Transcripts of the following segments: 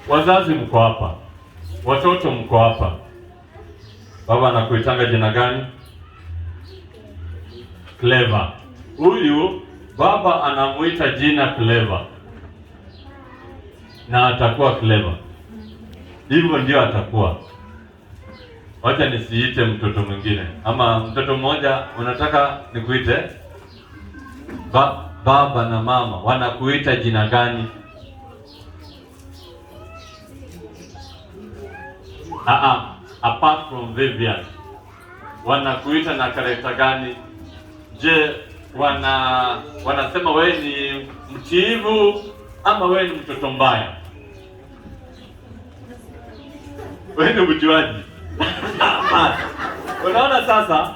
Wazazi mko hapa, watoto mko hapa. Baba anakuitanga jina gani? Clever. Huyu baba anamuita jina Clever, na atakuwa clever. Hivyo ndio atakuwa. Wacha nisiite mtoto mwingine, ama mtoto mmoja unataka nikuite? Baba na mama wanakuita jina gani? Apart from Vivian, wanakuita na karakta gani? Je, wanasema wewe ni mtiivu ama wewe ni mtoto mbaya? Wewe ni mjuaji. Unaona sasa,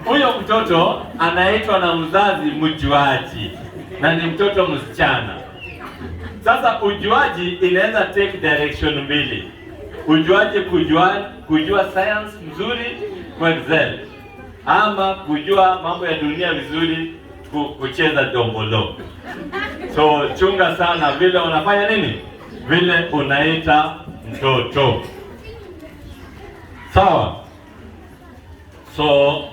huyo mtoto anaitwa na mzazi mjuaji na ni mtoto msichana. Sasa ujuaji inaweza take direction mbili. Ujuaji kujua science mzuri, ku excel, ama kujua mambo ya dunia vizuri, kucheza dombolo. So chunga sana vile unafanya nini, vile unaita mtoto. Sawa? So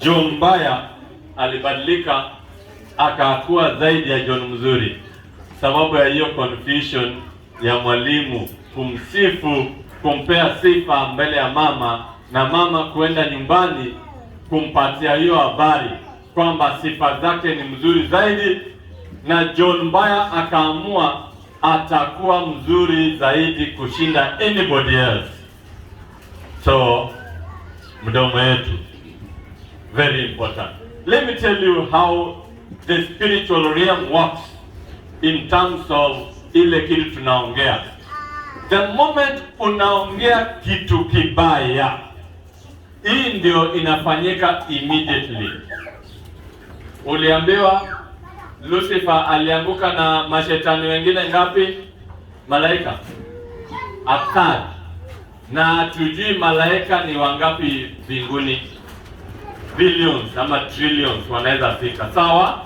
John mbaya alibadilika akakuwa zaidi ya John mzuri, sababu ya hiyo confusion ya mwalimu kumsifu, kumpea sifa mbele ya mama, na mama kuenda nyumbani kumpatia hiyo habari kwamba sifa zake ni mzuri zaidi, na John mbaya akaamua atakuwa mzuri zaidi kushinda anybody else. So mdomo yetu very important. Let me tell you how the spiritual realm works in terms of ile kitu tunaongea. The moment unaongea kitu kibaya, hii ndio inafanyika immediately. Uliambiwa Lucifer alianguka na mashetani wengine ngapi? Malaika 1/3. Na tujui malaika ni wangapi mbinguni? Billions ama trillions wanaweza fika. Sawa?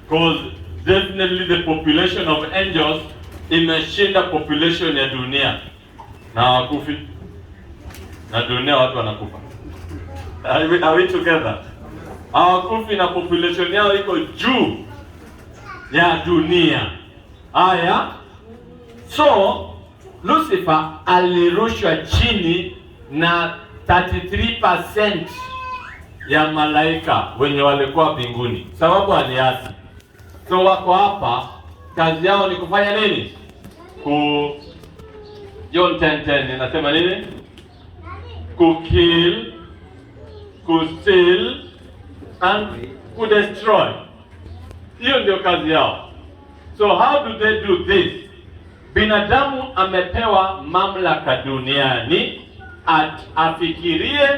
Because definitely the population of angels imeshinda population ya dunia. Na wakufi na dunia watu wanakufa. Are we together? Hawakufi na population yao iko juu ya dunia. Haya, so Lucifer alirushwa chini na 33% ya malaika wenye walikuwa mbinguni, sababu aliasi. So wako hapa, kazi yao ni kufanya nini? John 10:10 inasema nini? Kill, steal and destroy. Hiyo ndio kazi yao. So how do they do this? Binadamu amepewa mamlaka duniani, afikirie,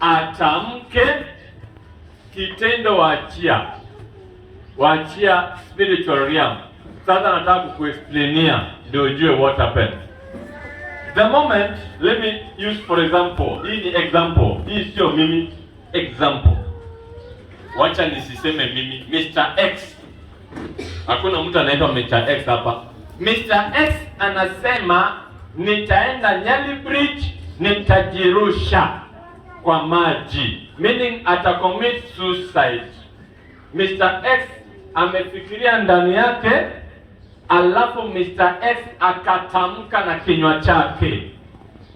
atamke, kitendo waachia spiritual realm. Sasa nataka kukuexplainia ndio ujue what happened. The moment, let me use for example, hii ni example, hii sio mimi, example. Wacha nisiseme mimi, Mr. X. Hakuna mtu anaitwa Mr. X hapa. Mr. X anasema nitaenda Nyali Bridge, nitajirusha kwa maji, meaning atacommit suicide. Mr. X amefikiria ndani yake, alafu Mr. X akatamka na kinywa chake.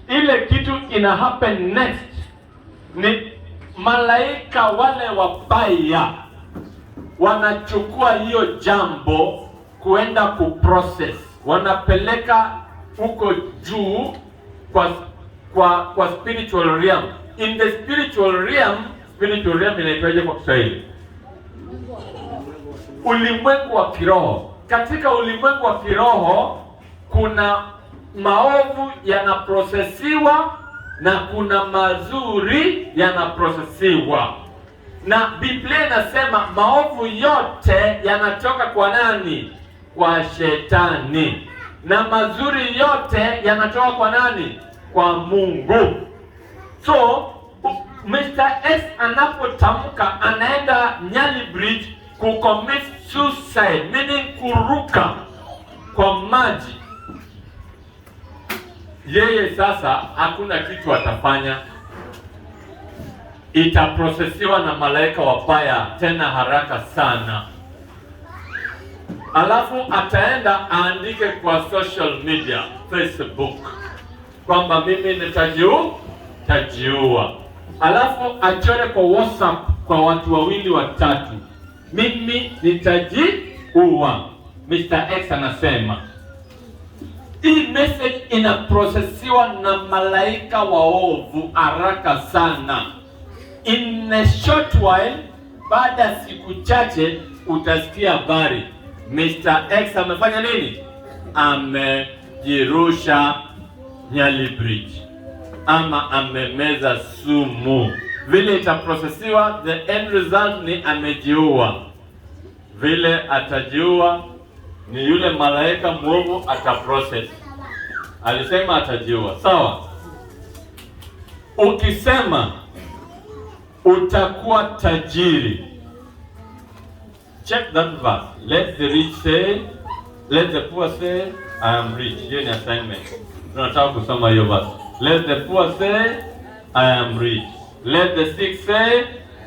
Ile kitu ina happen next ni malaika wale wabaya wanachukua hiyo jambo kuenda kuprocess, wanapeleka huko juu kwa spiritual realm. In the spiritual realm inaitwaje kwa Kiswahili? Ulimwengu wa kiroho. Katika ulimwengu wa kiroho kuna maovu yanaprosesiwa na kuna mazuri yanaprosesiwa. Na Biblia inasema maovu yote yanatoka kwa nani? Kwa shetani. Na mazuri yote yanatoka kwa nani? Kwa Mungu. So Mr. S anapotamka anaenda Nyali Bridge kucommit suicide, meaning kuruka kwa maji. yeye sasa hakuna kitu atafanya, itaprosesiwa na malaika wabaya tena haraka sana. Alafu ataenda aandike kwa social media, Facebook, kwamba mimi nitajiua. Alafu achore kwa WhatsApp kwa watu wawili watatu, mimi nitajiua. Mr. X anasema hii message inaprosesiwa na malaika waovu haraka sana. In a short while, baada ya siku chache utasikia habari, Mr. X amefanya nini? Amejirusha Nyali Bridge, ama amemeza sumu. Vile itaprosesiwa, the end result ni amejiua. Vile atajiua ni yule malaika mwovu ataprocess. Alisema atajiua, sawa? Ukisema utakuwa tajiri, check that verse. Let the rich say, let the poor say, I am rich. Hiyo ni assignment. Tunataka kusoma hiyo verse. Let the poor say, I am rich. Let the sick say,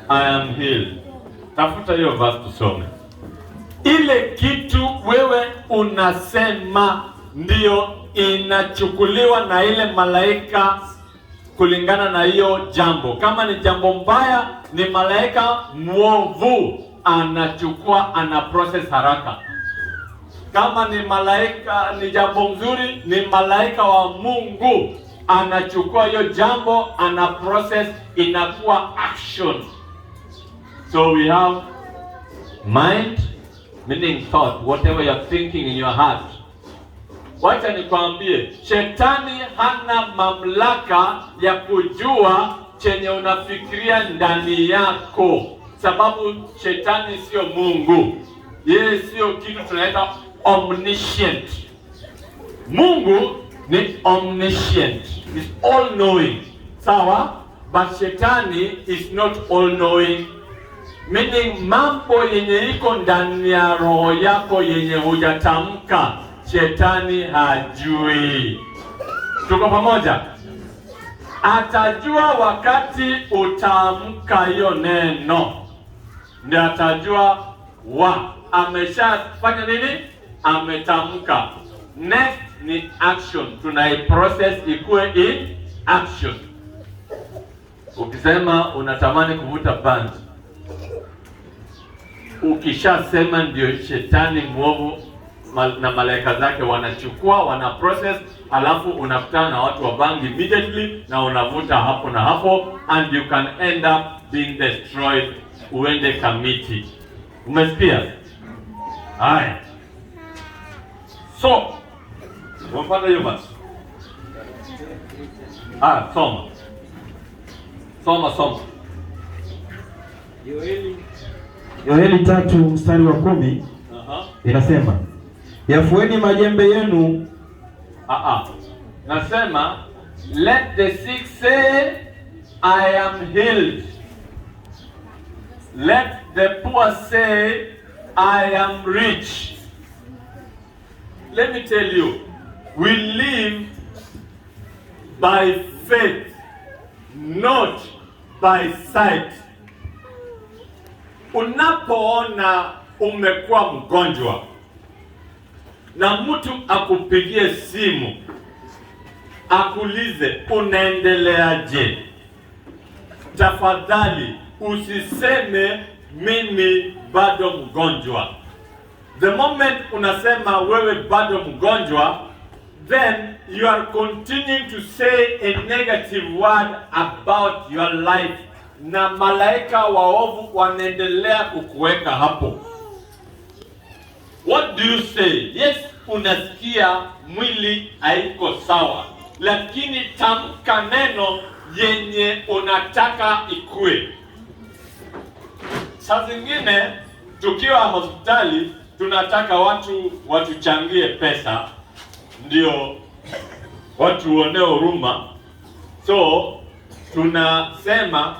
I am healed. Tafuta hiyo verse tusome. Ile kitu wewe unasema ndio inachukuliwa na ile malaika kulingana na hiyo jambo. Kama ni jambo mbaya, ni malaika mwovu anachukua, ana process haraka. Kama ni malaika, ni jambo mzuri, ni malaika wa Mungu anachukua hiyo jambo, ana process, inakuwa action. So we have mind, meaning thought, whatever you're thinking in your heart. Wacha nikwambie, shetani hana mamlaka ya kujua chenye unafikiria ndani yako, sababu shetani sio Mungu. Yeye sio kitu tunaita omniscient. Mungu ni omniscient, is all knowing, sawa? But shetani is not all knowing, meaning mambo yenye iko ndani ya roho yako yenye hujatamka, shetani hajui. Tuko pamoja? Atajua wakati utaamka hiyo neno, ndio atajua ameshafanya nini, ametamka. Next ni action, tunaiprocess ikuwe in action. Ukisema unatamani kuvuta bangi, ukishasema ndio shetani mwovu na malaika zake wanachukua, wana process, alafu unakutana na watu wa bangi immediately na unavuta hapo na hapo, and you can end up being destroyed, uende kamiti. Umesikia? Haya. So, umepata hiyo basi? Soma. Yoeli 3 mstari wa 10 inasema, yafueni majembe yenu. Nasema, let the sick say, I am healed. Let the poor say, I am rich. Let me tell you, we live by faith, not by sight. Unapoona umekuwa mgonjwa na mtu akupigie simu akulize unaendeleaje, tafadhali usiseme mimi bado mgonjwa. The moment unasema wewe bado mgonjwa, then you are continuing to say a negative word about your life, na malaika waovu wanaendelea kukuweka hapo. What do you say? Yes, unasikia mwili haiko sawa, lakini tamka neno yenye unataka ikue. Saa zingine tukiwa hospitali tunataka watu watuchangie pesa, ndio watu waone huruma. So tunasema,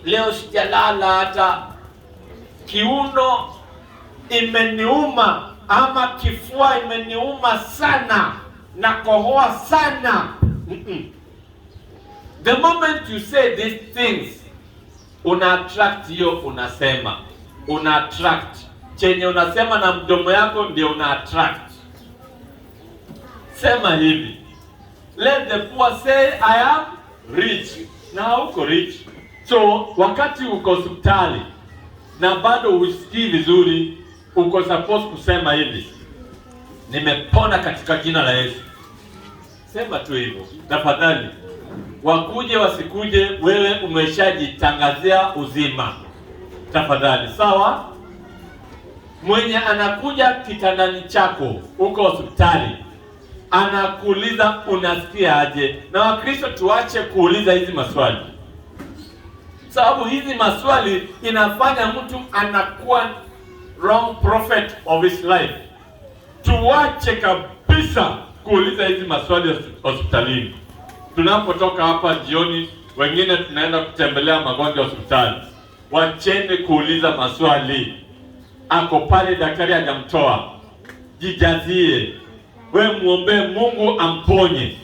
leo sijalala, hata kiuno imeniuma ama kifua imeniuma sana, nakohoa sana. The moment you say these things, una attract hiyo unasema. Una attract. Chenye unasema na mdomo yako ndio una attract. Sema hivi. Let the poor say I am rich. Na uko rich. So wakati uko hospitali na bado husikii vizuri, uko supposed kusema hivi. Nimepona katika jina la Yesu. Sema tu hivyo. Tafadhali. Wakuje wasikuje, wewe umeshajitangazia uzima. Tafadhali, sawa? Mwenye anakuja kitandani chako uko hospitali, anakuuliza unasikia aje? Na Wakristo tuache kuuliza hizi maswali. Sababu hizi maswali inafanya mtu anakuwa wrong prophet of his life. Tuache kabisa kuuliza hizi maswali hospitalini. Tunapotoka hapa jioni, wengine tunaenda kutembelea magonjwa hospitali. Wacheni kuuliza maswali. Ako pale, daktari hajamtoa. Jijazie. We muombe Mungu amponye.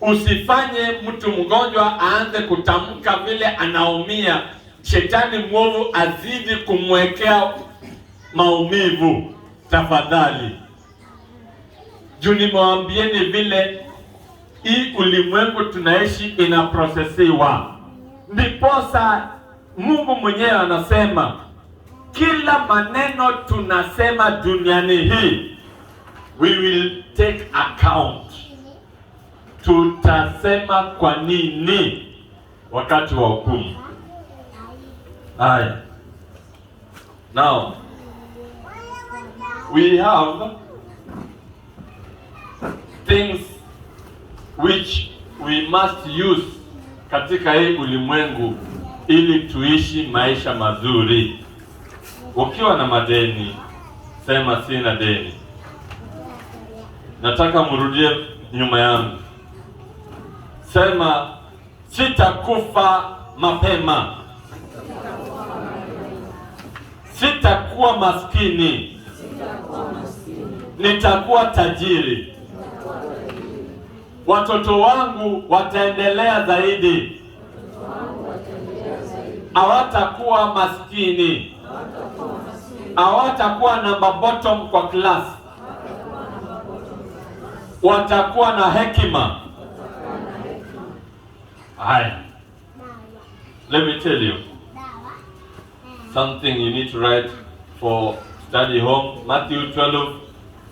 Usifanye mtu mgonjwa aanze kutamka vile anaumia. Shetani mwovu azidi kumwekea maumivu. Tafadhali. Juu nimewaambieni vile hii ulimwengu tunaishi inaprosesiwa. Ndiposa Mungu mwenyewe anasema kila maneno tunasema duniani hii, we will take account. Tutasema kwa nini wakati wa hukumu. Haya. Now we have things which we must use katika hii ulimwengu ili tuishi maisha mazuri. Ukiwa na madeni, sema sina deni. Nataka mrudie nyuma yangu. Sema sitakufa mapema. Sitakuwa maskini. Nitakuwa tajiri. Watoto wangu wataendelea zaidi. Hawatakuwa maskini. Hawatakuwa number bottom kwa class. Watakuwa na hekima. Haya. Let me tell you something you need to write for study home. Matthew 12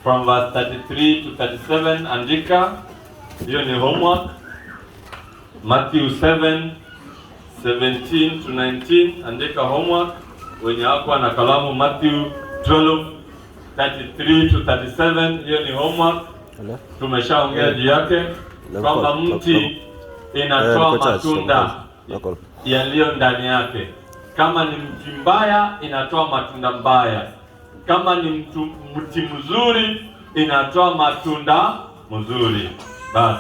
from verse 33 to 37. Andika. Hiyo ni homework. Matthew 7 17 to 19. Andika homework. Wenye wako na kalamu, Matthew 12 33 to 37. Hiyo ni homework. Tumeshaongea juu yake kwamba mti inatoa matunda yaliyo ndani yake. Kama ni mti mbaya inatoa matunda mbaya. Kama ni mti mzuri inatoa matunda mzuri. Bas,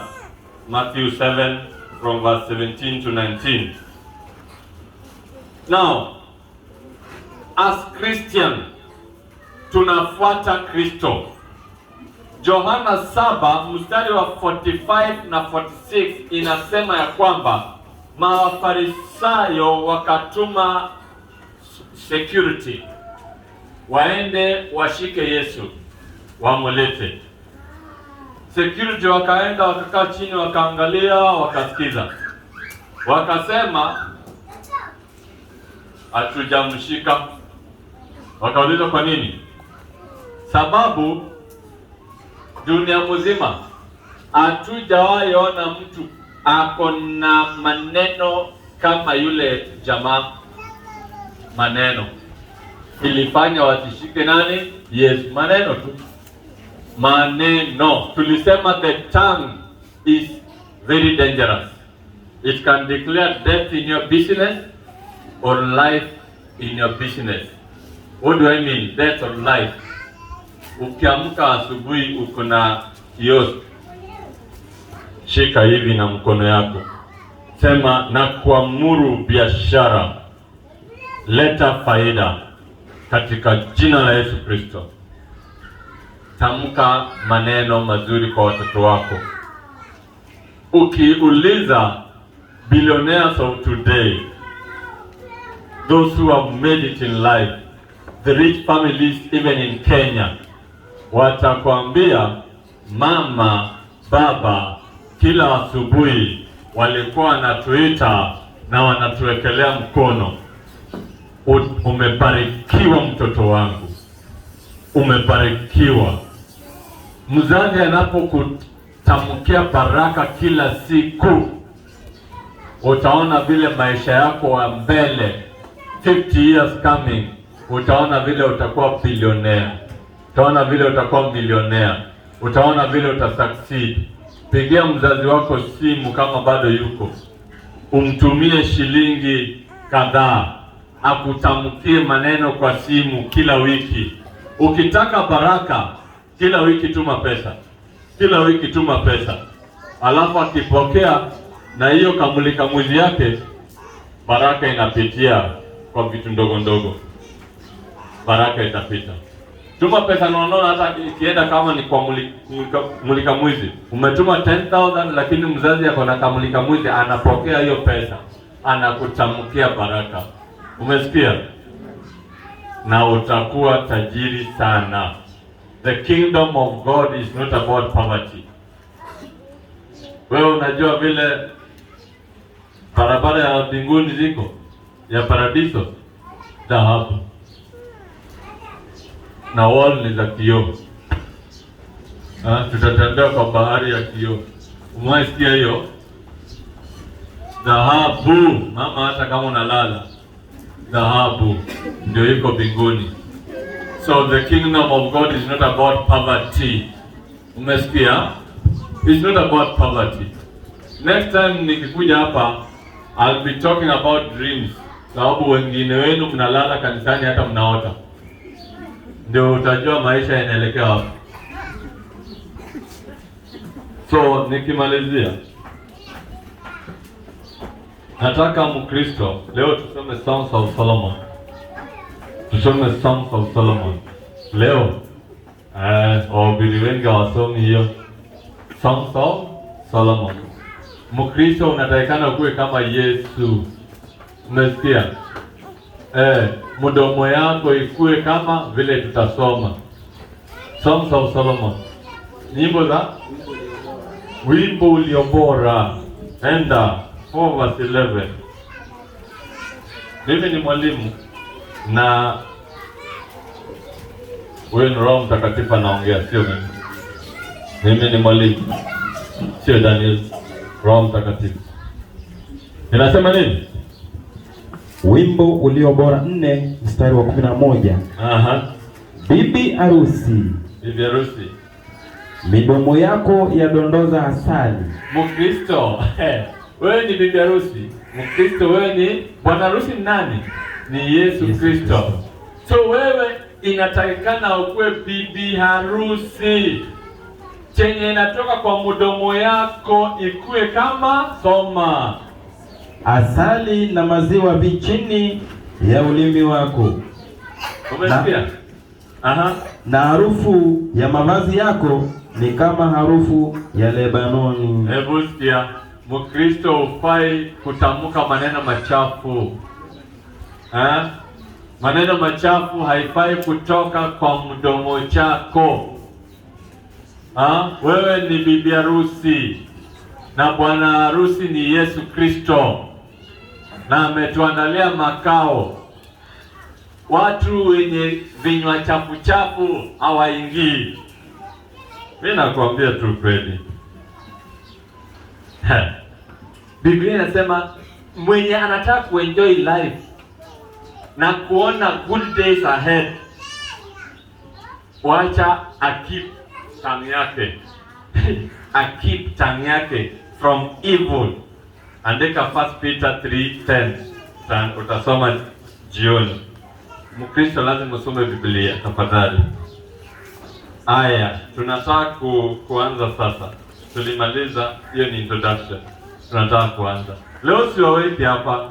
Matthew 7 from verse 17 to 19. Now, as Christian, tunafuata Kristo. Yohana 7 mstari wa 45 na 46 inasema ya kwamba Mafarisayo wakatuma security waende washike Yesu wamulete. Security wakaenda wakakaa chini wakaangalia wakasikiza. Wakasema hatujamshika. Wakauliza kwa nini? Sababu dunia mzima hatujawahi ona mtu ako na maneno kama yule jamaa. Maneno ilifanya wasishike nani? Yes, maneno tu. Maneno. Tulisema the tongue is very dangerous. It can declare death in your business or life in your business. What do I mean? Death or life. Ukiamka asubuhi uko na kiosk, shika hivi na mkono yako. Sema na kuamuru biashara, leta faida katika jina la Yesu Kristo. tamka maneno mazuri kwa watoto wako. Ukiuliza billionaires of today, those who have made it in life, the rich families even in Kenya, watakwambia mama, baba kila asubuhi walikuwa wanatuita na wanatuwekelea mkono. Umebarikiwa mtoto wangu, umebarikiwa. Mzazi anapokutamkia baraka kila siku, utaona vile maisha yako wa mbele 50 years coming, utaona vile utakuwa billionaire, utaona vile utakuwa millionaire, utaona vile utasucceed. Pigia mzazi wako simu kama bado yuko, umtumie shilingi kadhaa akutamkie maneno kwa simu kila wiki. Ukitaka baraka, kila wiki tuma pesa, kila wiki tuma pesa. Alafu akipokea na hiyo kamulika mwezi yake, baraka inapitia kwa vitu ndogo ndogo, baraka itapita. Tuma pesa nono, hata ikienda kama ni kwa mulika mwizi. Umetuma 10,000 lakini mzazi yako na kamulika mwizi anapokea hiyo pesa, anakutamkia baraka. Umesikia? Na utakuwa tajiri sana. The kingdom of God is not about poverty. Wewe unajua vile barabara ya mbinguni ziko ya paradiso, dhahabu na wall ni za kioo. Tutatembea kwa bahari ya kioo. Umesikia hiyo? Dhahabu, mama, hata kama unalala, dhahabu ndio iko mbinguni. So the kingdom of God is not about poverty. Umesikia? It's not about poverty. Next time nikikuja hapa, I'll be talking about dreams. Sababu wengine wenu mnalala kanisani hata mnaota. Ndio utajua maisha yanaelekea wapi. So nikimalizia, nataka Mkristo leo tusome Songs of Solomon. Tusome Songs of Solomon leo. Wahubiri wengi hawasomi hiyo Songs of Solomon. Mkristo unatakikana ukuwe kama Yesu. Umesikia? Mdomo yako ikuwe kama vile tutasoma Songs of Solomon. Nyimbo za wimbo ulio bora. Enda 4:11. Mimi ni mwalimu na wewe ni Roho Mtakatifu anaongea, sio mimi. Mimi ni mwalimu, sio Daniel. Roho Mtakatifu inasema nini? Wimbo ulio bora 4 mstari wa 11. Bibi harusi, bibi harusi, midomo yako yadondoza asali. Mkristo, wewe ni bibi harusi. Mkristo, wewe ni bwana harusi. Nani? Ni Yesu Kristo. So wewe inatakikana ukuwe bibi harusi. Chenye inatoka kwa mdomo yako ikuwe kama soma. Asali na maziwa vichini ya ulimi wako. Umesikia? Na harufu ya mavazi yako ni kama harufu ya Lebanoni. Hebu sikia, Mkristo hufai kutamka maneno machafu. Maneno machafu haifai kutoka kwa mdomo chako. Wewe ni bibi harusi na bwana harusi ni Yesu Kristo, na ametuandalia makao. Watu wenye vinywa chafu chafu hawaingii. Mimi nakwambia tu kweli. Biblia inasema mwenye anataka kuenjoy life na kuona good days ahead, wacha akip tongue yake akip tongue yake from evil. Andika 1 Peter 3:10. Utasoma jioni. Mkristo lazima usome Biblia tafadhali. Aya, tunataka kuanza sasa. Tulimaliza, hiyo ni introduction. Tunataka kuanza. Leo siwaweki hapa.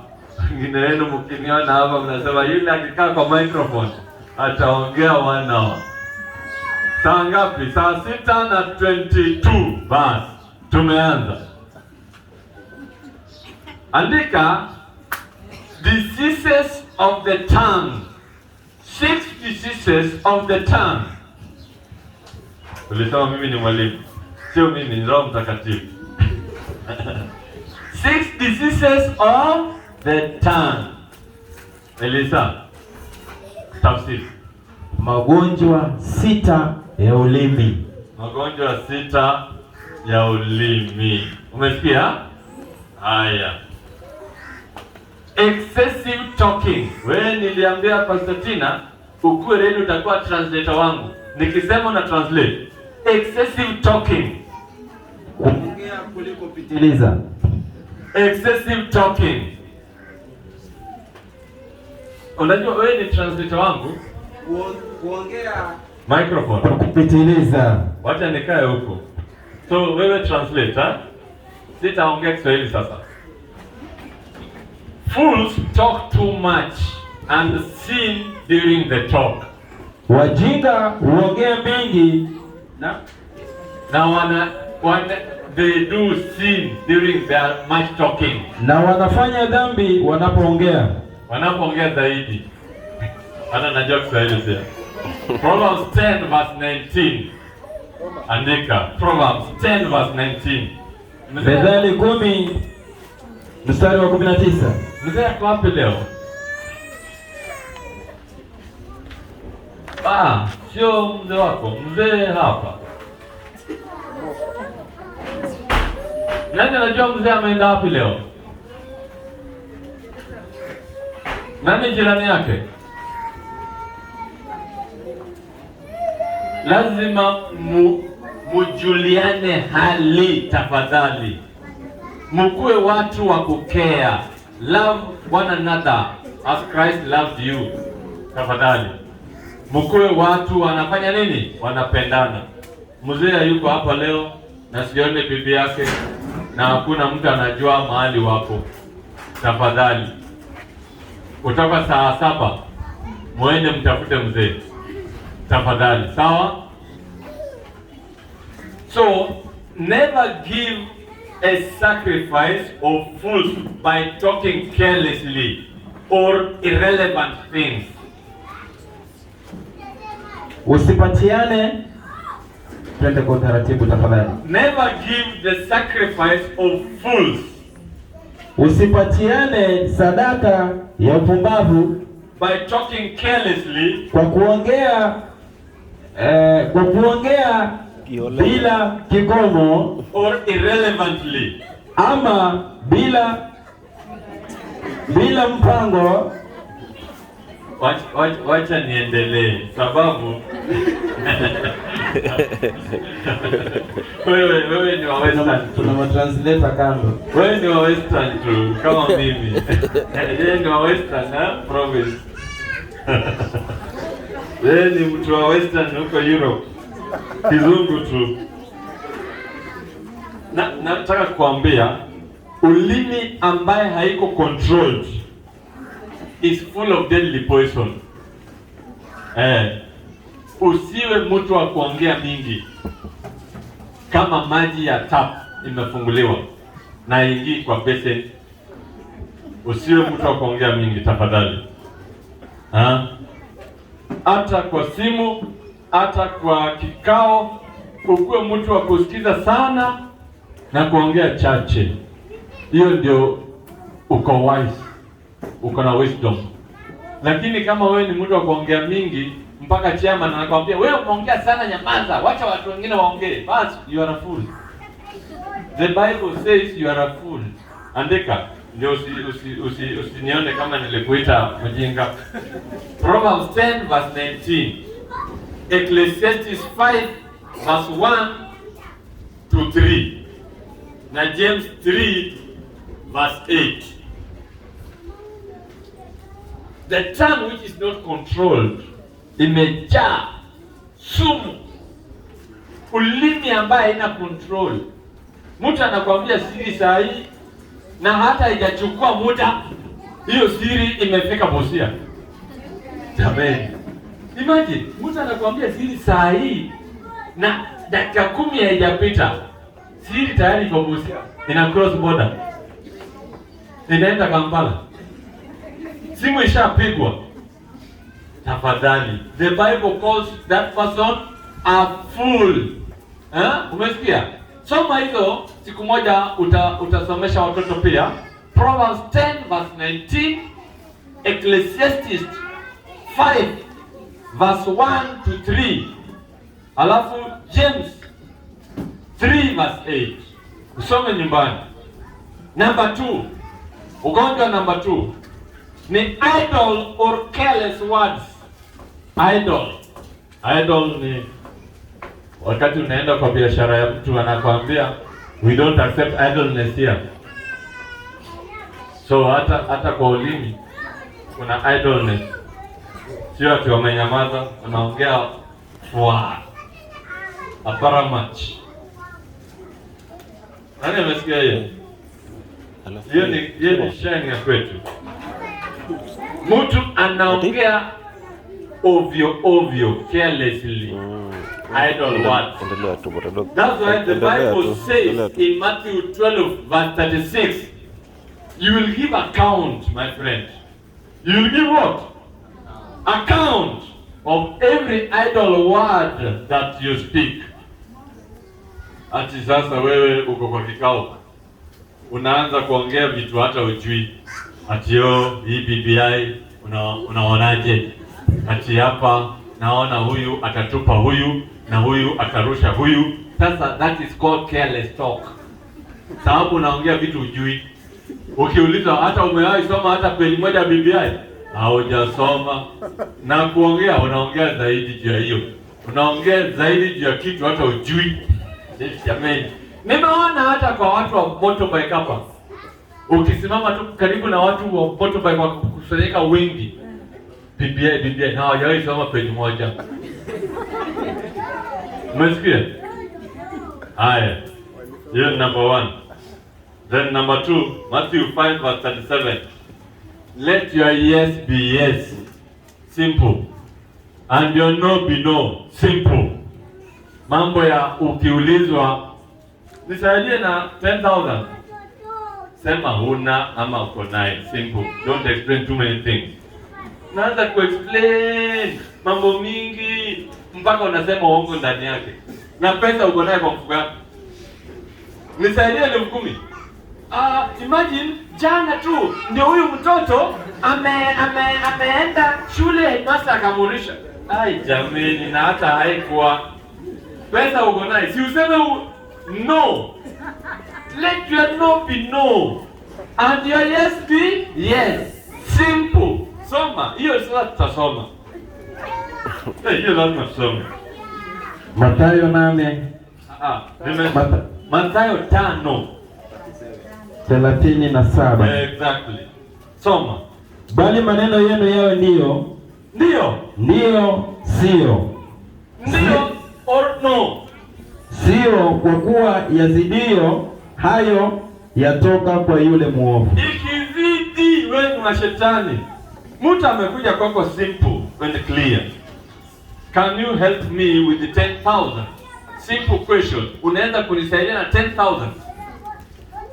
Wengine wenu mkiniona hapa mnasema yule akikaa kwa microphone ataongea 1 hour. Saa ngapi? Saa 6:22. Basi tumeanza. Andika diseases of the tongue. 6 diseases of the tongue. Ulisema mimi ni mwalimu, sio mimi, ni Roho Mtakatifu. 6 diseases of the tongue. Elisa, tafsiri. Magonjwa 6 ya ulimi. Magonjwa 6 ya ulimi. Umesikia? Haya. Excessive talking. Wewe niliambia Pastor Tina ukue ready, utakuwa translator wangu. Nikisema na translate. Excessive talking. Kuongea kuliko pitiliza. Excessive talking. Unajua wewe ni translator wangu. Kuongea microphone kupitiliza. Wacha nikae huko. So wewe translate, ha? Sitaongea Kiswahili sasa. Fools talk too much and sin during the talk. Wajinga huongea mengi na wana they do sin during their much talking. Na wanafanya dhambi wanapoongea. Wanapoongea zaidi. Hata najua Kiswahili pia. Proverbs 10 verse 19. Andika Proverbs 10 verse 19. Methali 10 mstari wa 19. Mzee ako wapi leo? Sio mzee wako, mzee hapa. Nani anajua mzee ameenda wapi leo? Nani jirani yake? Lazima mujuliane hali tafadhali. Mkuwe watu wa kukea. Love one another as Christ loved you. Tafadhali. Mkuwe watu wanafanya nini? Wanapendana. Mzee yuko hapa leo na sione bibi yake na hakuna mtu anajua mahali wapo. Tafadhali. Kutoka saa 7 muende mtafute mzee. Tafadhali. Sawa? So, never give a sacrifice of fools by talking carelessly or irrelevant things. Usipatiane, twende kwa utaratibu tafadhali. Never give the sacrifice of fools. Usipatiane sadaka ya upumbavu by talking carelessly, kwa kuongea bila kikomo or irrelevantly, ama bila mpango. Wacha niendelee sababu wewe ni wa Western, tuna translator kando. Wewe ni wa Western tu kama mimi. Yeye ni wa Western province. Wewe ni mtu wa Western huko Europe. Kizungu tu. Nataka kuambia ulimi ambaye haiko controlled is full of deadly poison. Usiwe mtu wa kuongea mingi. Kama maji ya tap imefunguliwa na ingii kwa basin, usiwe mtu wa kuongea mingi tafadhali. Hata kwa simu, hata kwa kikao, ukuwe mtu wa kusikiza sana na kuongea chache. Hiyo ndio uko wise, uko na wisdom. Lakini kama wewe ni mtu wa kuongea mingi, mpaka chairman anakuambia wewe umeongea sana, nyamaza, wacha watu wengine waongee, basi you are a fool. The Bible says you are a fool. Andika ndio usinione kama nilikuita mjinga. Proverbs 10 verse 19. Ecclesiastes 5 verse 1 to 3. Na James 3 verse 8. The tongue which is not controlled imejaa sumu. Ulimi ambaye haina control, mtu anakuambia siri saa hii na hata haijachukua muda, hiyo siri imefika Busia. Jamani, imagine mtu anakuambia siri saa hii na dakika 10 haijapita siri tayari iko Busia, ina cross border, inaenda Kampala, simu ishapigwa. Tafadhali, the Bible calls that person a fool. Umesikia? Soma hizo siku moja, utasomesha watoto pia. Proverbs 10 verse 19, Ecclesiastes 5 verse 1 to 3, alafu James 3 verse 8. Usome nyumbani. Number 2, ugonjwa number 2 ni idle or careless words. Idle ni wakati unaenda kwa biashara ya mtu anakuambia we don't accept idleness here. So hata kwa ulimi kuna idleness. Sio ati wamenyamaza, unaongea aparamach. Nani amesikia hiyo? Hiyo ni sheng ya kwetu. Mtu anaongea ovyo carelessly. Idle words. That's why the Bible says in Matthew 12 verse 36, you will give account, my friend. You will give what? Account of every idle word that you speak. Ati sasa wewe uko kwa kikao, unaanza kuongea vitu hata ujui. Ati hii BBI unaonaje? Ati hapa naona huyu atatupa huyu na huyu atarusha huyu. Sasa that is called careless talk. Sababu unaongea vitu ujui. Ukiulizwa hata umewahi soma hata page moja BBI, haujasoma. Na kuongea unaongea zaidi juu ya hiyo. Unaongea zaidi juu ya kitu hata ujui. Jamani, nimeona hata kwa watu wa motorbike hapa, ukisimama tu karibu na watu wa motorbike wakusanyika wengi, BBI na hawajawahi soma page moja. Umesikia? Haya, hiyo number 1. Then number 2, Matthew 5 verse 37. Let your yes be yes, simple, and your no be no, simple. Mambo ya ukiulizwa nisaidie na 10,000, sema huna ama uko naye, simple. Don't explain too many things. Naanza kuexplain mambo mingi mpaka unasema uongo ndani yake. Na pesa uko naye kwa mfuko. Nisaidie 10,000. Imagine jana tu ndio huyu mtoto ameenda shule, headmaster akamurisha. Ai jamani, na hata haikuwa pesa uko naye. Si useme no. Let your no be no and your yes be yes. Simple. Soma. Hiyo sasa tutasoma. Hiyo lazima tusome. Mathayo 8. Mathayo 5:37. Exactly. Soma. Bali maneno yenu yawe ndio, sio. Ndio or no. Sio, kwa kuwa yazidio hayo yatoka kwa yule muovu. Ikizidi wewe na shetani. Mtu amekuja kwako simple and clear. Can you help me with the 10,000? Simple question. Unaenda kunisaidia na 10,000?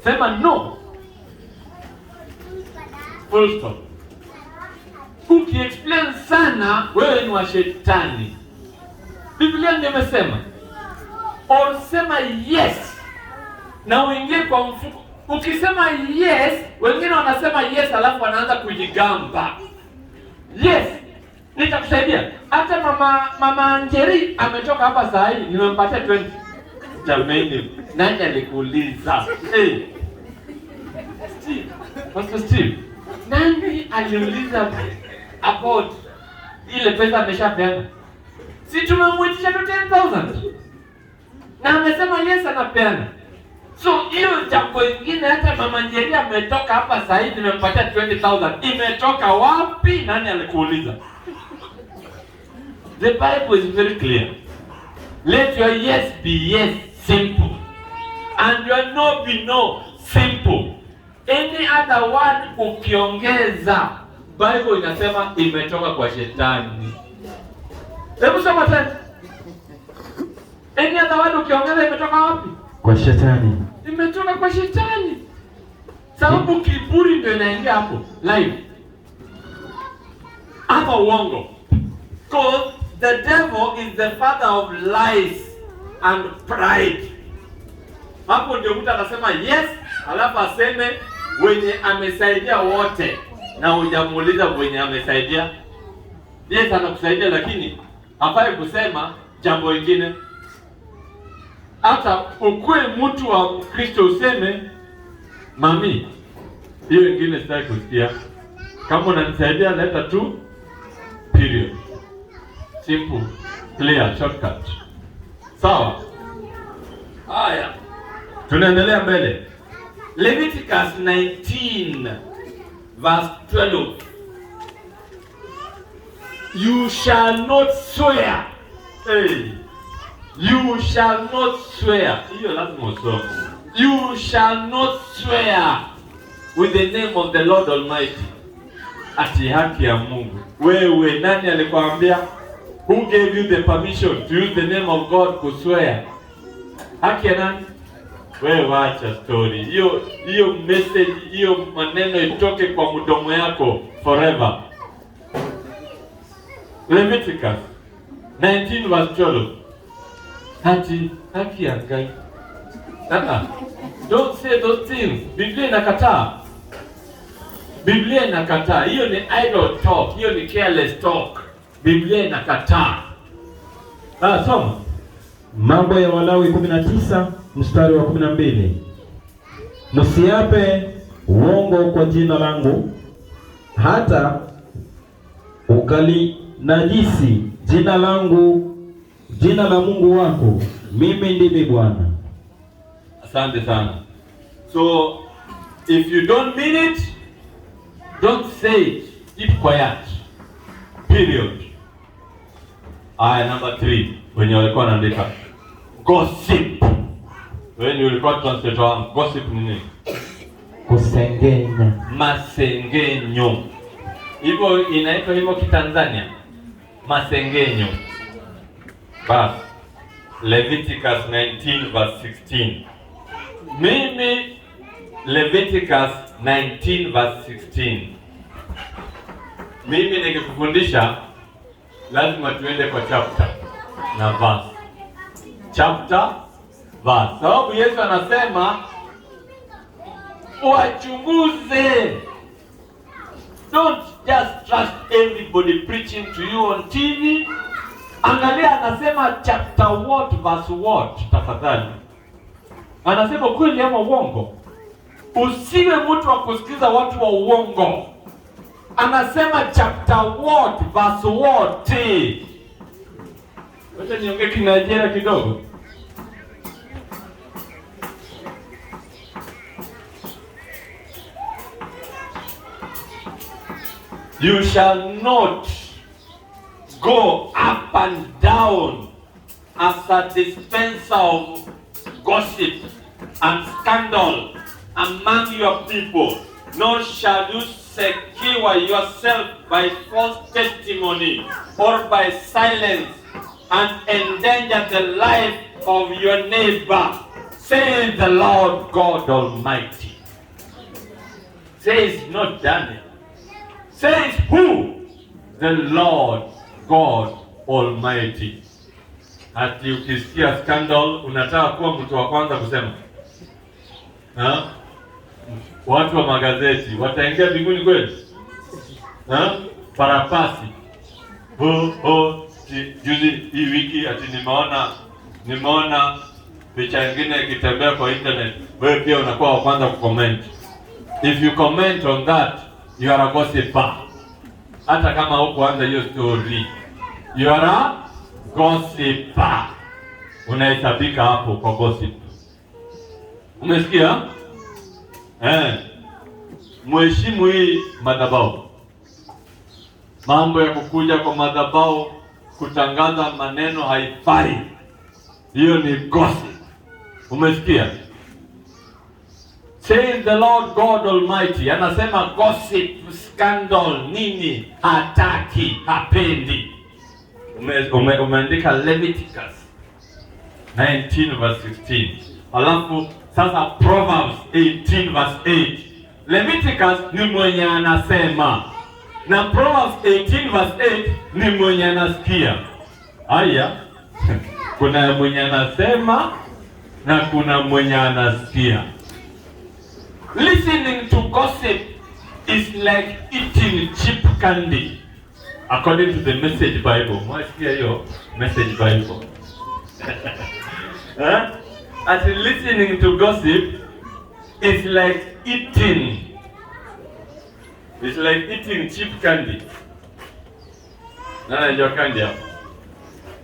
Sema no. Full stop. Ukiexplain sana, wewe ni wa shetani. Biblia ndio imesema. Or sema yes na uingie kwa mfuko. Ukisema yes, wengine wanasema yes alafu wanaanza kujigamba. Yes, nitakusaidia. Hata mama Njeri ametoka hapa saa hii, nimempatia 20. Jamani, nani alikuuliza? Steve, Pastor Steve, nani aliuliza about ile pesa ameshapeana? Si tumemwitisha tu 10,000. Na amesema yes anapeana. So hiyo jambo lingine, hata mama Njeri ametoka hapa sasa hivi nimempatia 20,000. Imetoka wapi? Nani alikuuliza? The Bible is very clear. Let your yes be yes, simple. And your no be no, simple. Any other word ukiongeza, Bible inasema imetoka kwa shetani. Hebu soma tena. Any other word ukiongeza imetoka wapi? Kwa shetani. Imetoka kwa shetani. Sababu kiburi ndio inaingia hapo live. Ama uongo. Because the devil is the father of lies and pride. Hapo ndio mtu anasema yes, alafu aseme wenye amesaidia wote na hujamuuliza wenye amesaidia. Yes, anakusaidia lakini hafai kusema jambo lingine. Hata ukue mtu wa Kristo useme mami, hiyo ingine sitaki kusikia. Kama unanisaidia leta tu period. Simple, clear, shortcut. Sawa? Haya. Tunaendelea mbele. Leviticus 19 verse 12. You shall not swear. Hey. You shall not swear. Hiyo lazima usome. You shall not swear with the name of the Lord Almighty. Ati haki ya Mungu. Wewe nani alikwambia? Who gave you the permission to use the name of God to swear? Haki ya nani? Wewe wacha story. Hiyo message, hiyo maneno itoke kwa mdomo yako forever. Leviticus 19 verse 12. Haki ya Mungu. Don't say those things. Biblia inakataa. Biblia inakataa. Hiyo ni idle talk. Hiyo ni careless talk. Biblia inakataa. Soma. Mambo ya Walawi 19 mstari wa 12. Msiape uongo kwa jina langu, hata ukalinajisi jina langu, jina la Mungu wako. Mimi ndimi Bwana. Asante sana. So if you don't mean it, don't say it. Keep quiet. Period. Number 3. Wenye walikuwa wanaandika gossip. Wewe ndio ulikuwa translator wangu. Gossip ni nini? Kusengenya. Masengenyo. Hivyo inaitwa hivyo kitanzania. Masengenyo. Bas. Leviticus 19 verse 16. Mimi Leviticus 19 verse 16. Mimi nikikufundisha lazima tuende kwa chapter na verse. Chapter, verse. Sababu Yesu anasema wachunguze. Don't just trust everybody preaching to you on TV. Angalia anasema chapter what, verse what, tafadhali. Anasema kweli ama uongo. Usiwe mtu wa kusikiza watu wa uongo. Anasema chapter what, verse what. Wacha niongee Kinigeria kidogo. You shall not go up and down as a dispenser of gossip and scandal among your people, nor shall you secure yourself by false testimony or by silence and endanger the life of your neighbor, says the Lord God Almighty. Says not Daniel. Says who? The Lord God Almighty. Ati ukisikia scandal unataka kuwa mtu wa kwanza kusema. Watu wa magazeti wataingia mbinguni kweli? Parapasi. Juzi hii wiki ati nimeona picha nyingine ikitembea kwa internet. Wewe pia unakuwa wa kwanza kucomment. If you comment on that, you are a gossiper. Hata kama hukuanza hiyo story, you are a gossiper. Unahesabika hapo kwa gossip. Umesikia? Mheshimu hii madhabahu. Mambo ya kukuja kwa madhabahu kutangaza maneno haifai. Hiyo ni gossip. Umesikia? Says the Lord God Almighty. Anasema gossip, scandal, nini hataki, hapendi. Umeandika Leviticus 19 verse 16. Alafu sasa Proverbs 18 verse 8. Leviticus ni mwenye anasema na Proverbs 18 verse 8 ni mwenye anasikia. Haya, kuna mwenye anasema na kuna mwenye anasikia. Listening to gossip is like eating cheap candy, according to the Message Bible. Mwasikia hiyo Message Bible? As listening to gossip is like eating. It's like eating cheap candy. Nani anajua candy hapo?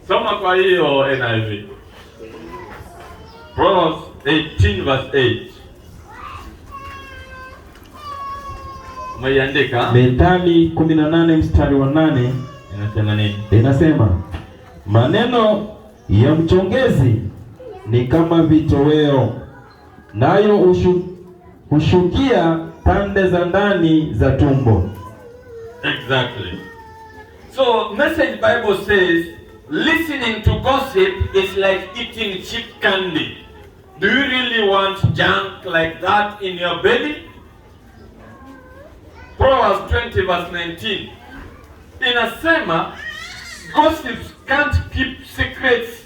Soma kwa hiyo NIV. Proverbs 18 verse 8. Umeandika? Methali 18 mstari wa 8 inasema nini? Inasema maneno ya mchongezi ni kama vitoweo, nayo hushukia pande za ndani za tumbo. Exactly. So Message Bible says listening to gossip is like eating cheap candy. Do you really want junk like that in your belly? Proverbs 20 verse 19 inasema gossips can't keep secrets,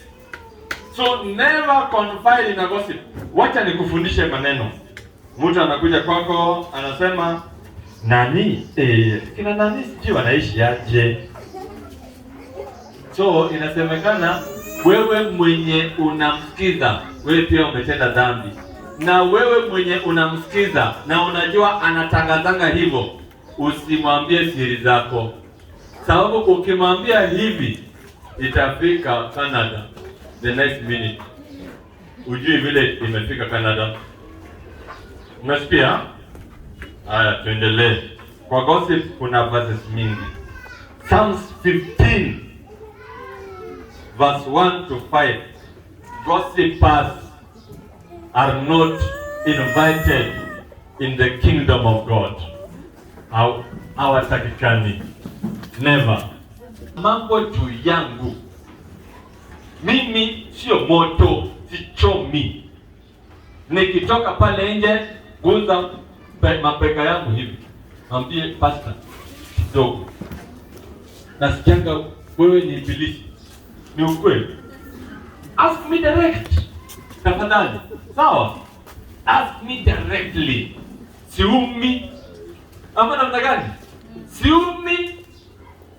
so never confide in a gossip. Wacha nikufundishe maneno. Mtu anakuja kwako anasema nani kina nani sijui wanaishi aje. So inasemekana wewe mwenye unamsikiza wewe pia umetenda dhambi, na wewe mwenye unamsikiza na unajua anatangazanga hivyo, usimwambie siri zako, sababu ukimwambia hivi itafika Canada the next minute, ujui vile imefika Canada. Umesikia? Haya, tuendelee. Kwa gossip kuna verses mingi. Psalms 15 verse 1 to 5. Gossipers are not invited in the kingdom of God. Hawatakikani. Never. Mambo juu yangu mimi sio moto, sichomi. Nikitoka pale nje guza mapeka yangu hivi, mwambie pastor kidogo, nasikianga wewe ni ibilisi. Ni ukweli? Ask me direct tafadhali. Sawa? Ask me directly. Siumi ama namna gani? Siumi,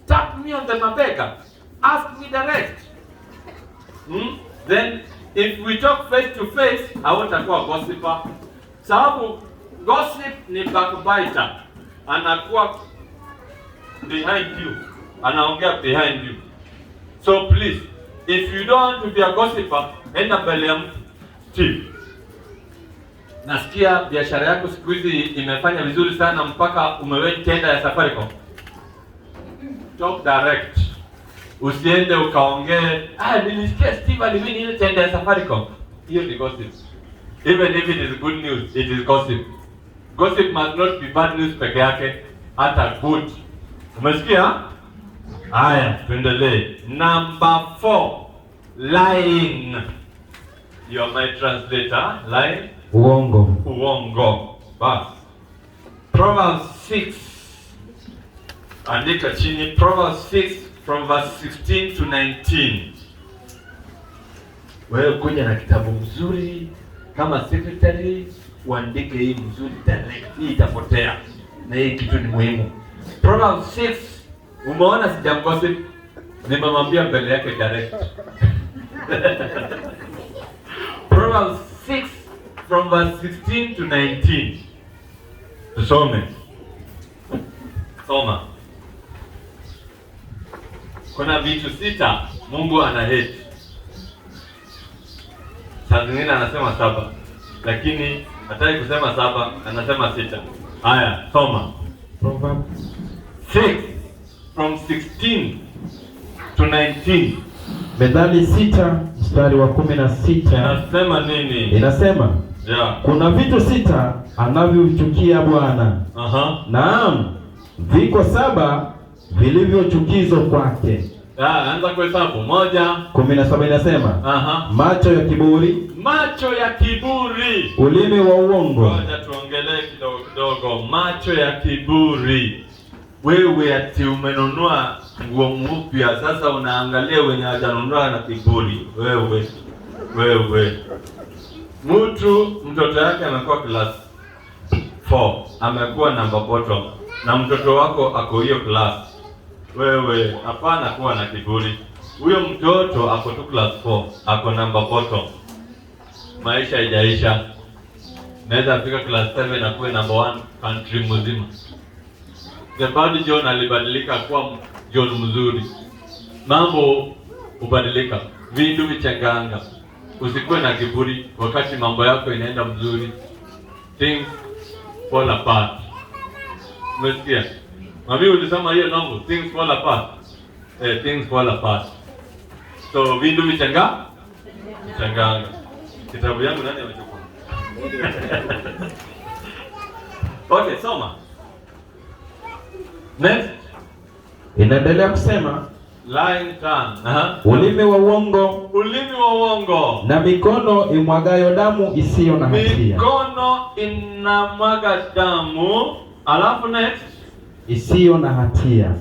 tap me on the mapeka. Ask me direct. Then if we talk face to face, hawatakuwa gossiper. Sababu gossip ni backbiter. Anakuwa behind you. Anaongea behind you. So please, if you don't want to be a gossiper, enda mbele ya mtu. Steve, nasikia biashara yako siku hizi imefanya vizuri sana mpaka umeweka tenda ya Safaricom. Talk direct. Usiende ukaongee, nilisikia Steve aliwini ile tenda ya Safaricom. Hiyo ni gossip. Even if it is good news, it is gossip. Gossip must not be bad news peke yake, hata good. Umesikia? Haya, tuendelee. Number 4, lying. You are my translator. Lying. Uongo. Uongo. Bas. Proverbs 6. Andika chini. Proverbs 6 from verse 16 to 19. Wewe kuja na kitabu mzuri kama secretary, uandike hii mzuri direct. Hii itapotea. Na hii kitu ni muhimu. Proverbs 6. Umeona sijamgossip? Nimemwambia mbele yake direct. Proverbs 6 from verse 16 to 19. Tusome. Soma. Kuna vitu 6 Mungu ana hate. Saa zingine anasema 7, lakini hataki kusema 7, anasema 6. Haya, soma. Proverbs 6 from 16 to 19. Methali 6 mstari wa 16. Inasema nini? Inasema, kuna vitu 6 anavyochukia Bwana. Naam, viko 7 vilivyochukizwa kwake. Anza kuhesabu. 1. 17 inasema macho ya kiburi, macho ya kiburi, ulimi wa uongo. Ngoja tuongelee kidogo. Macho ya kiburi. Wewe ati umenunua nguo mpya, sasa unaangalia wenye hajanunua na kiburi. Wewe mtoto yake amekuwa class 4, amekuwa number bottom, na mtoto wako ako hiyo class. Wewe hapana kuwa na kiburi. Huyo mtoto ako tu class 4, ako number bottom. Maisha haijaisha. Naweza fika class 7 na kuwa number 1 country mzima. Zebadi John alibadilika kuwa John mzuri. Mambo ubadilika. Vindu vichanganga. Usikuwe na kiburi wakati mambo yako inaenda mzuri. Things fall apart. Umesikia? Mami ulisema hiyo mambo, things fall apart. Things fall apart. So vindu vichanganga. Kitabu yangu nani amechukua? Okay, soma. Next. Inaendelea kusema line 10. Ulimi wa uongo, na mikono imwagayo damu isiyo na hatia. Mikono inamwaga damu, alafu next, isiyo na hatia.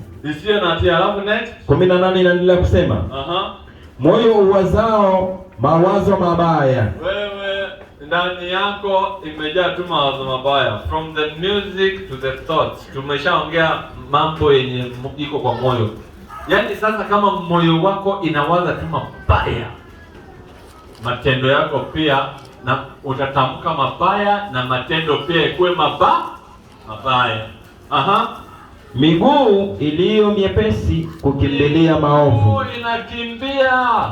Alafu next 18 inaendelea kusema moyo uwazao mawazo mabaya. Wewe ndani yako imejaa tu mawazo mabaya, from the music to the thoughts. Tumeshaongea mambo yenye iko kwa moyo. Yaani sasa kama moyo wako inawaza tu mabaya, matendo yako pia na utatamka mabaya, na matendo pia ikuwe mabaya. Miguu iliyo miepesi kukimbilia maovu. Inakimbia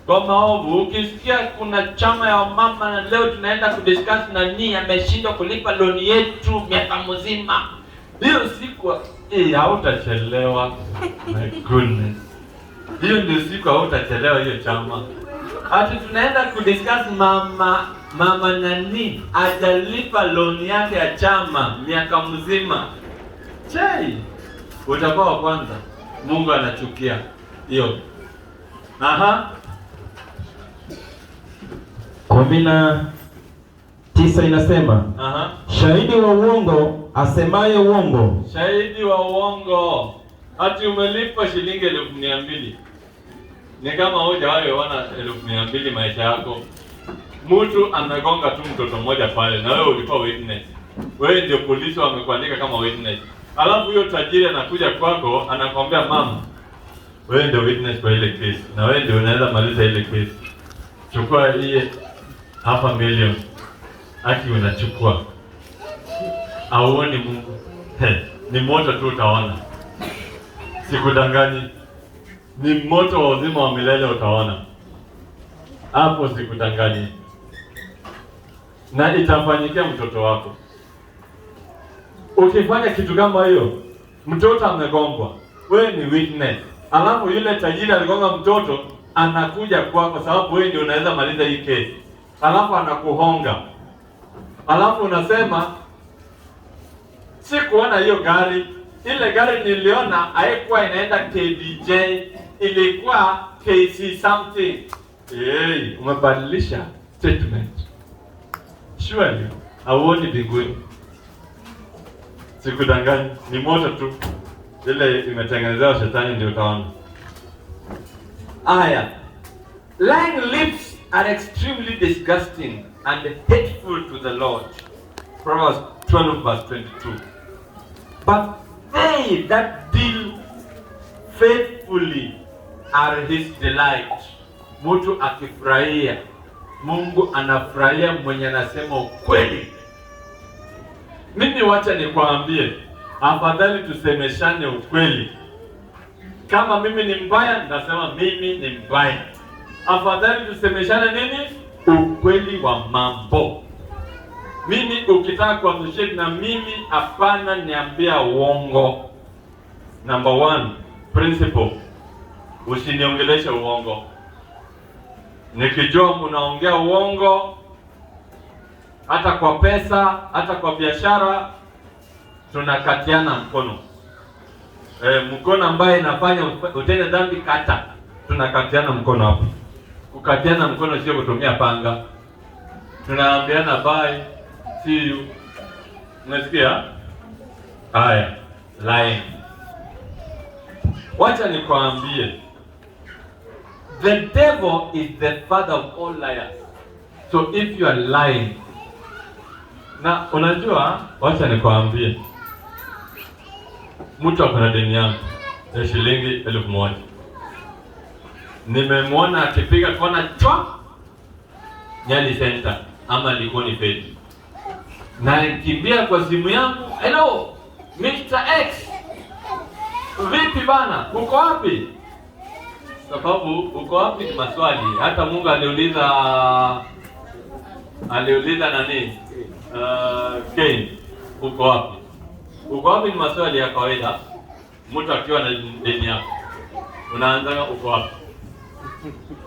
kwa maovu. Ukisikia kuna chama ya mama na leo tunaenda kudiscuss nani ameshindwa kulipa loan yetu miaka mzima, hiyo siku hautachelewa. My goodness. Hiyo ndio siku hautachelewa hiyo chama. Ati tunaenda kudiscuss mama nani ajalipa loan yake ya chama miaka mzima. Utakuwa wa kwanza. Mungu anachukia hiyo. 19 inasema shahidi wa uongo asemaye uongo. Shahidi wa uongo. Ati umelipa shilingi 200,000. Ni kama hujawahi ona 200,000 maisha yako. Mtu amegonga tu mtoto mmoja pale na wewe ulikuwa witness. Wewe ndio polisi wamekuandika kama witness. Alafu huyo tajiri anakuja kwako anakwambia mama, wewe ndio witness kwa ile case na wewe ndio unaweza maliza ile case. Chukua hii hapa milioni. Aki unachukua. Auoni Mungu. Ni moto tu utaona. Sikudanganyi. Ni moto wa uzima wa milele utaona. Hapo sikudanganyi. Na itafanyikia mtoto wako. Ukifanya kitu kama hiyo, mtoto amegongwa, wewe ni witness. Alafu yule tajiri aligonga mtoto, anakuja kwako sababu wewe ndio unaweza maliza hii case. Alafu anakuhonga. Alafu unasema sikuona hiyo gari. Ile gari niliona haikuwa inaenda KDJ, ilikuwa KC something. Umebadilisha statement. Surely, hauoni mbinguni. Sikudanganyi, ni moto tu. Ile imetengenezewa shetani ndio utaona. Lying lips are extremely disgusting and hateful to the Lord. Proverbs 12 verse 22. But they that deal faithfully are his delight. Mtu akifurahia, Mungu anafurahia mwenye anasema ukweli. Mimi wacha nikwambie, afadhali tusemeshane ukweli. Kama mimi ni mbaya, nasema mimi ni mbaya. Afadhali tusemeshane nini? Ukweli wa mambo. Mimi ukitaka kuappreciate na mimi, hapana niambia uongo. Number 1 principle, usiniongeleshe uongo. Nikijua unaongea uongo, hata kwa pesa, hata kwa biashara, tunakatiana mkono. mkono ambaye inafanya utende dhambi, kata. Tunakatiana mkono hapo. Kukatiana mkono sio kutumia panga. Tunaambiana bye, see you. Unasikia? Haya, lying. Wacha nikwambie, the devil is the father of all liars. So if you are lying, na unajua, wacha nikwambie, mtu akona deni yangu ya shilingi 1000. Nimemwona akipiga kona chwa Nyali Center ama Likoni Fed, na nikimbia kwa simu yangu, hello Mr. X, vipi bana, uko wapi? Sababu uko wapi ni maswali. Hata Mungu aliuliza nani? Cain, uko wapi? Uko wapi ni maswali ya kawaida. Mtu akiwa na deni yako unaanza uko wapi?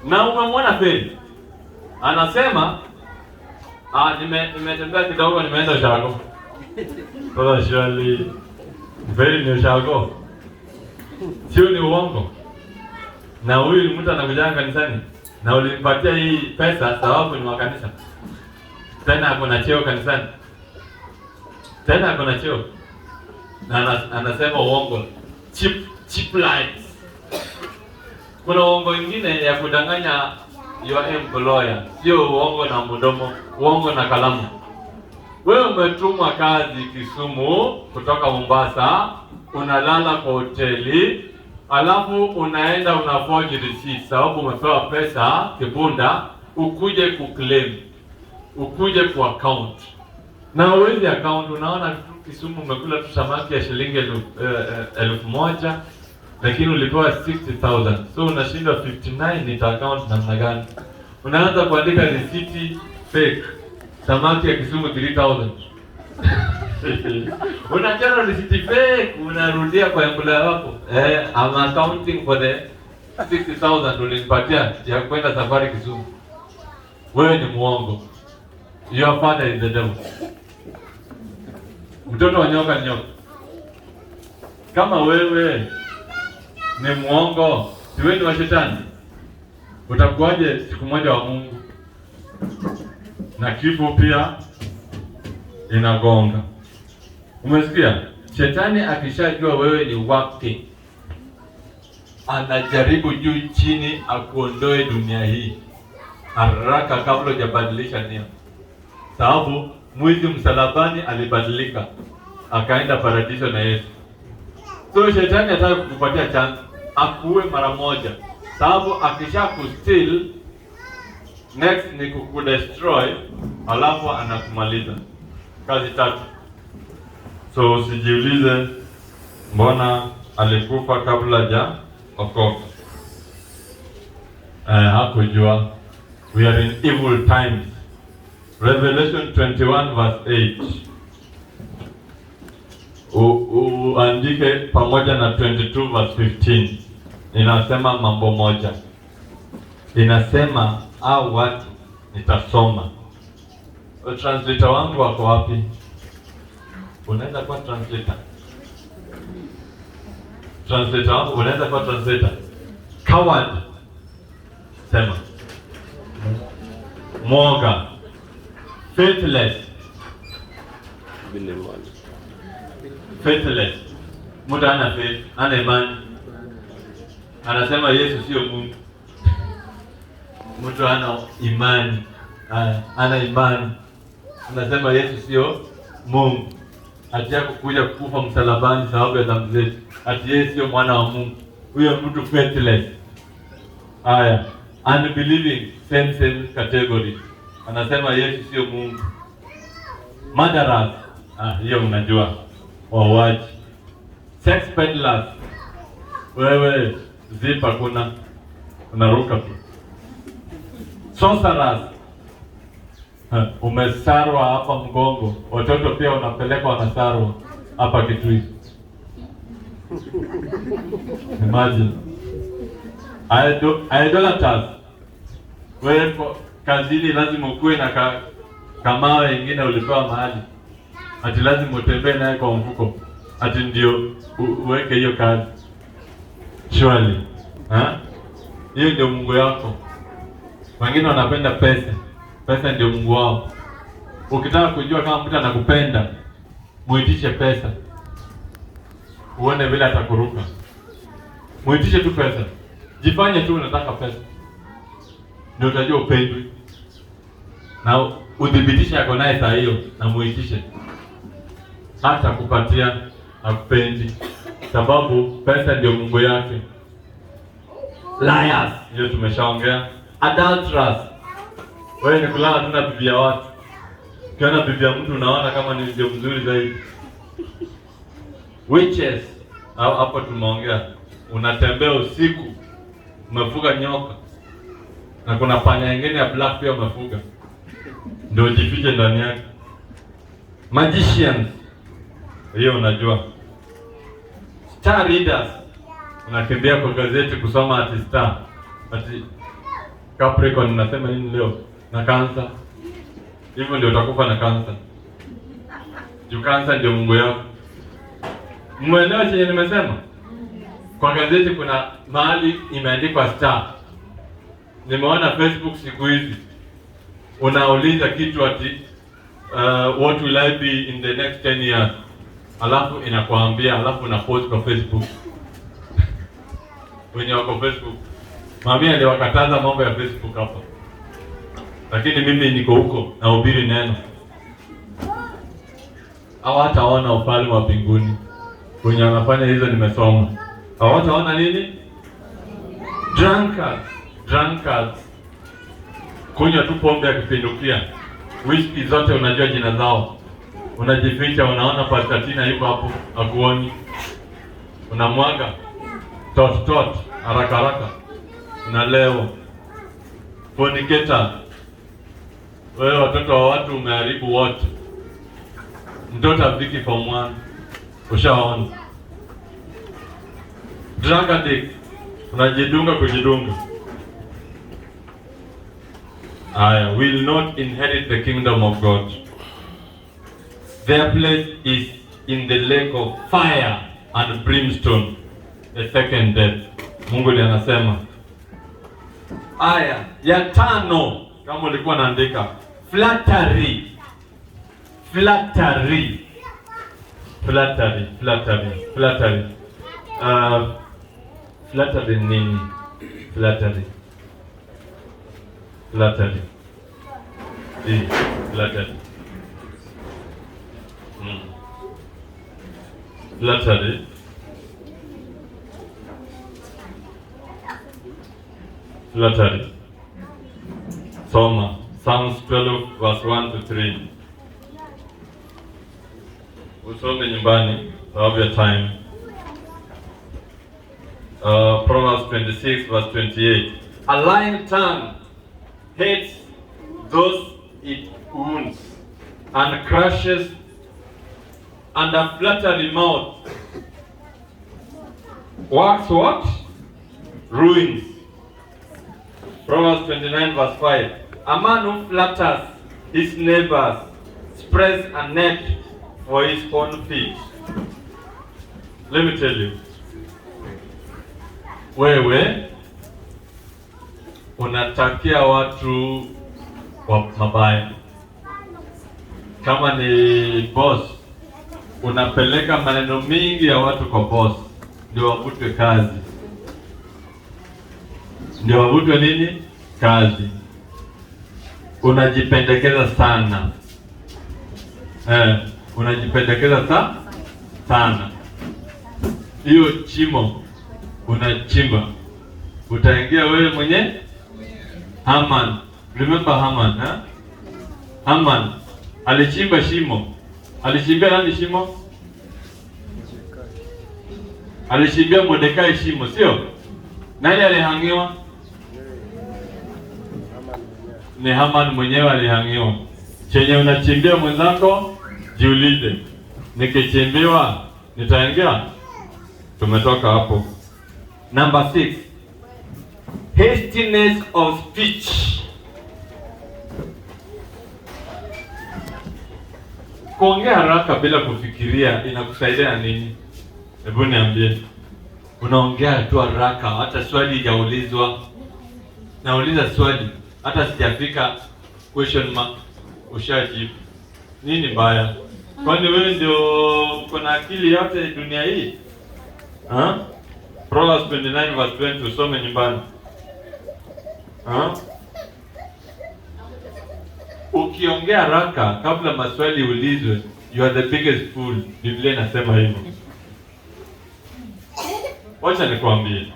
Na umemwona Feli anasema nimetembea kidogo, nimeenda Ushago. Kwa shwali Feli ni Ushago, sio ni uongo. Na huyu ni mtu anakuja kanisani na ulimpatia hii pesa sababu ni wa kanisa. Tena akona cheo kanisani. Tena akona cheo. Na anasema uongo. Cheap lies. Kuna uongo ingine ya kudanganya your employer. Sio uongo na mdomo, uongo na kalamu. Wewe umetumwa kazi Kisumu kutoka Mombasa, unalala kwa hoteli, alafu unaenda unaforge receipt sababu umepewa pesa kibunda, ukuje kuclaim, ukuje ku account. Na uwezi account, unaona Kisumu umekula tu samaki ya shilingi 1000, lakini ulipewa 60,000. So unashindwa 59 nita account namna gani? Unaanza kuandika receipt fake. Samaki ya Kisumu 3000. Unachana receipt fake, unarudia kwa employer wako. I'm accounting for the 60,000 ulinipatia ya kwenda safari Kisumu. Wewe ni muongo. Your father is the devil. Mtoto wa nyoka ni nyoka. Kama wewe ni muongo, si wewe ni wa shetani? Utakuwaje siku moja wa Mungu? Na kifo pia inagonga. Umesikia? Shetani akishajua wewe ni wake, anajaribu juu chini akuondoe dunia hii haraka kabla hujabadilisha nia. Sababu mwizi msalabani alibadilika, akaenda paradiso na Yesu. So shetani anataka kukupatia chance akuue mara moja. Sababu akisha kusteal, next ni kukudestroy, alafu anakumaliza. Kazi tatu. So usijiulize mbona alikufa kabla ja okoka. Hakujua. We are in evil times. Revelation 21 verse 8. Uandike pamoja na 22 verse 15. Inasema mambo moja. Inasema au watu nitasoma. Translator wangu wako wapi? Unaweza kuwa translator. Translator wangu unaweza kuwa translator. Coward. Sema. Mwoga. Faithless. Faithless. Mtu ana faith, ana imani. Anasema Yesu sio Mungu. Mtu ana imani. Ana imani. Anasema Yesu sio Mungu. Ati yako kuja kukufa msalabani sababu ya dhambi zetu. Ati yeye sio mwana wa Mungu. Huyo mtu faithless. Haya, unbelieving, same category. Anasema Yesu sio Mungu. Murderers. Hiyo mnajua. Wauaji. Sex peddlers. Wewe zipa kuna unaruka tu. Sorcerers. Umesarwa hapa mgongo. Watoto pia unapelekwa wanasarwa hapa Kitui. Imagine. Idolaters. Wewe kazini lazima ukue na kamawe ingine ulipewa mahali. Ati lazima utembee naye kwa mfuko. ati ndio uweke hiyo kazi. Surely, hiyo ndio Mungu yako. Wengine wanapenda pesa. Pesa ndio Mungu wao. Ukitaka kujua kama mtu anakupenda, muitishe pesa. Uone vile atakuruka. Muitishe tu pesa. Jifanye tu unataka pesa. Ndio utajua upendwi. Na udhibitishe yako naye saa hiyo na muitishe. Hata kupatia hakupendi. Sababu pesa ndio Mungu yake. Liars, hiyo tumeshaongea. Adulterers. Wewe ni kulala tu na bibi ya watu. Ukiona bibi ya mtu unaona kama ni ndio mzuri zaidi. Witches, hapo tumeongea. Unatembea usiku, umefuga nyoka. Na kuna panya nyingine ya black pia umefuga. Ndio jifiche ndani yake. Magicians. Hiyo unajua. Star readers. Unakimbia kwa gazeti kusoma ati Star. Ati Capricorn nasema nini leo? Na Cancer. Hivyo ndio utakufa na Cancer. Juu Cancer ndio Mungu yako. Mmeelewa chenye nimesema? Kwa gazeti kuna mahali imeandikwa Star. Nimeona Facebook siku hizi. Unauliza kitu ati what will I be in the next 10 years? Alafu inakuambia, alafu una post kwa Facebook. Wenye wako Facebook. Mami aliwakataza mambo ya Facebook hapa. Lakini mimi niko huko nahubiri neno. Hawataona ufalme wa mbinguni. Wenye wanafanya hizo nimesoma. Hawataona nini? Drunkards. Kunywa tu pombe ya kupindukia. Whisky zote unajua jina zao. Unajificha, unaona Pastor Tina yuko hapo, akuoni. Unamwaga tot haraka. Unalewa. Fornicator. Wewe watoto wa watu umeharibu wote. Mtoto afiki form 1. Ushaona. Drug addict. Unajidunga kujidunga. Will not inherit the kingdom of God. Their place is in the lake of fire and brimstone, the second death. Mungu ndiye anasema. Aya ya 5 kama ulikuwa naandika flattery. Flattery nini? Flattery. Flattery. Soma Psalms 12 verse 1 to 3. Usome nyumbani sababu ya time. Proverbs 26 verse 28. A lying tongue hates those it wounds and crushes, and a flattery mouth works what? Ruins. Proverbs 29 verse 5. A man who flatters his neighbors spreads a net for his own feet. Let me tell you. Wewe unatakia watu wa mabaya. Kama ni boss, unapeleka maneno mingi ya watu kwa boss ndio wavutwe kazi. Ndio wavutwe nini? Kazi. Unajipendekeza sana. Unajipendekeza sana. Hiyo chimo unachimba. Utaingia wewe mwenye Haman. Remember Haman, Haman alichimba shimo. Alichimbia nani shimo? Alichimbia Mordekai shimo, sio? Nani alihangiwa? Ni Haman mwenyewe alihangiwa. Chenye unachimbia mwenzako, jiulize. Nikichimbiwa nitaingia? Tumetoka hapo. Number 6. Hastiness of speech. Kuongea haraka bila kufikiria inakusaidia nini? Hebu niambie. Unaongea tu haraka, hata swali hajaulizwa. Nauliza swali, hata sijafika question mark ushajibu. Nini baya? Kwani wewe ndio kuna akili yote dunia hii? Proverbs 29 verse 20 usome nyumbani. Ukiongea haraka kabla maswali ulizwe, you are the biggest fool. Biblia inasema hivyo. Wacha nikwambie.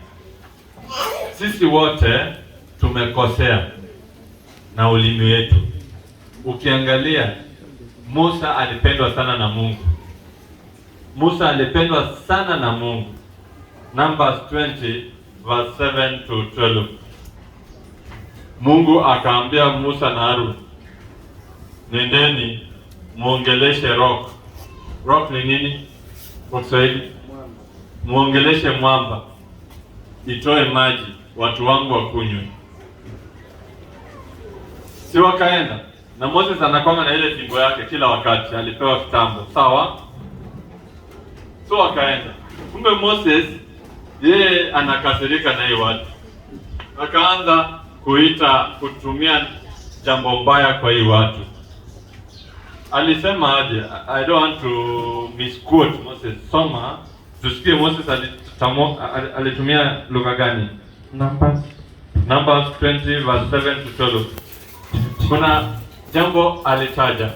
Sisi wote tumekosea na ulimi wetu. Ukiangalia, Musa alipendwa sana na Mungu. Musa alipendwa sana na Mungu. Numbers 20 verse 7 to 12. Mungu akaambia Musa na Harun, nendeni muongeleshe rock. Rock ni nini kwa Kiswahili? Muongeleshe mwamba itoe maji watu wangu wakunywe. Si wakaenda? Na Moses anakwanga na ile fimbo yake kila wakati, alipewa kitambo, sawa? So wakaenda. Kumbe Moses yeye anakasirika na hiyo watu. Akaanza kutumia jambo mbaya kwa hii watu. Alisema aje? I don't want to misquote Moses. Soma tusikie Moses alitumia lugha gani? Numbers 20 verse 7 to 12. Kuna jambo alitaja,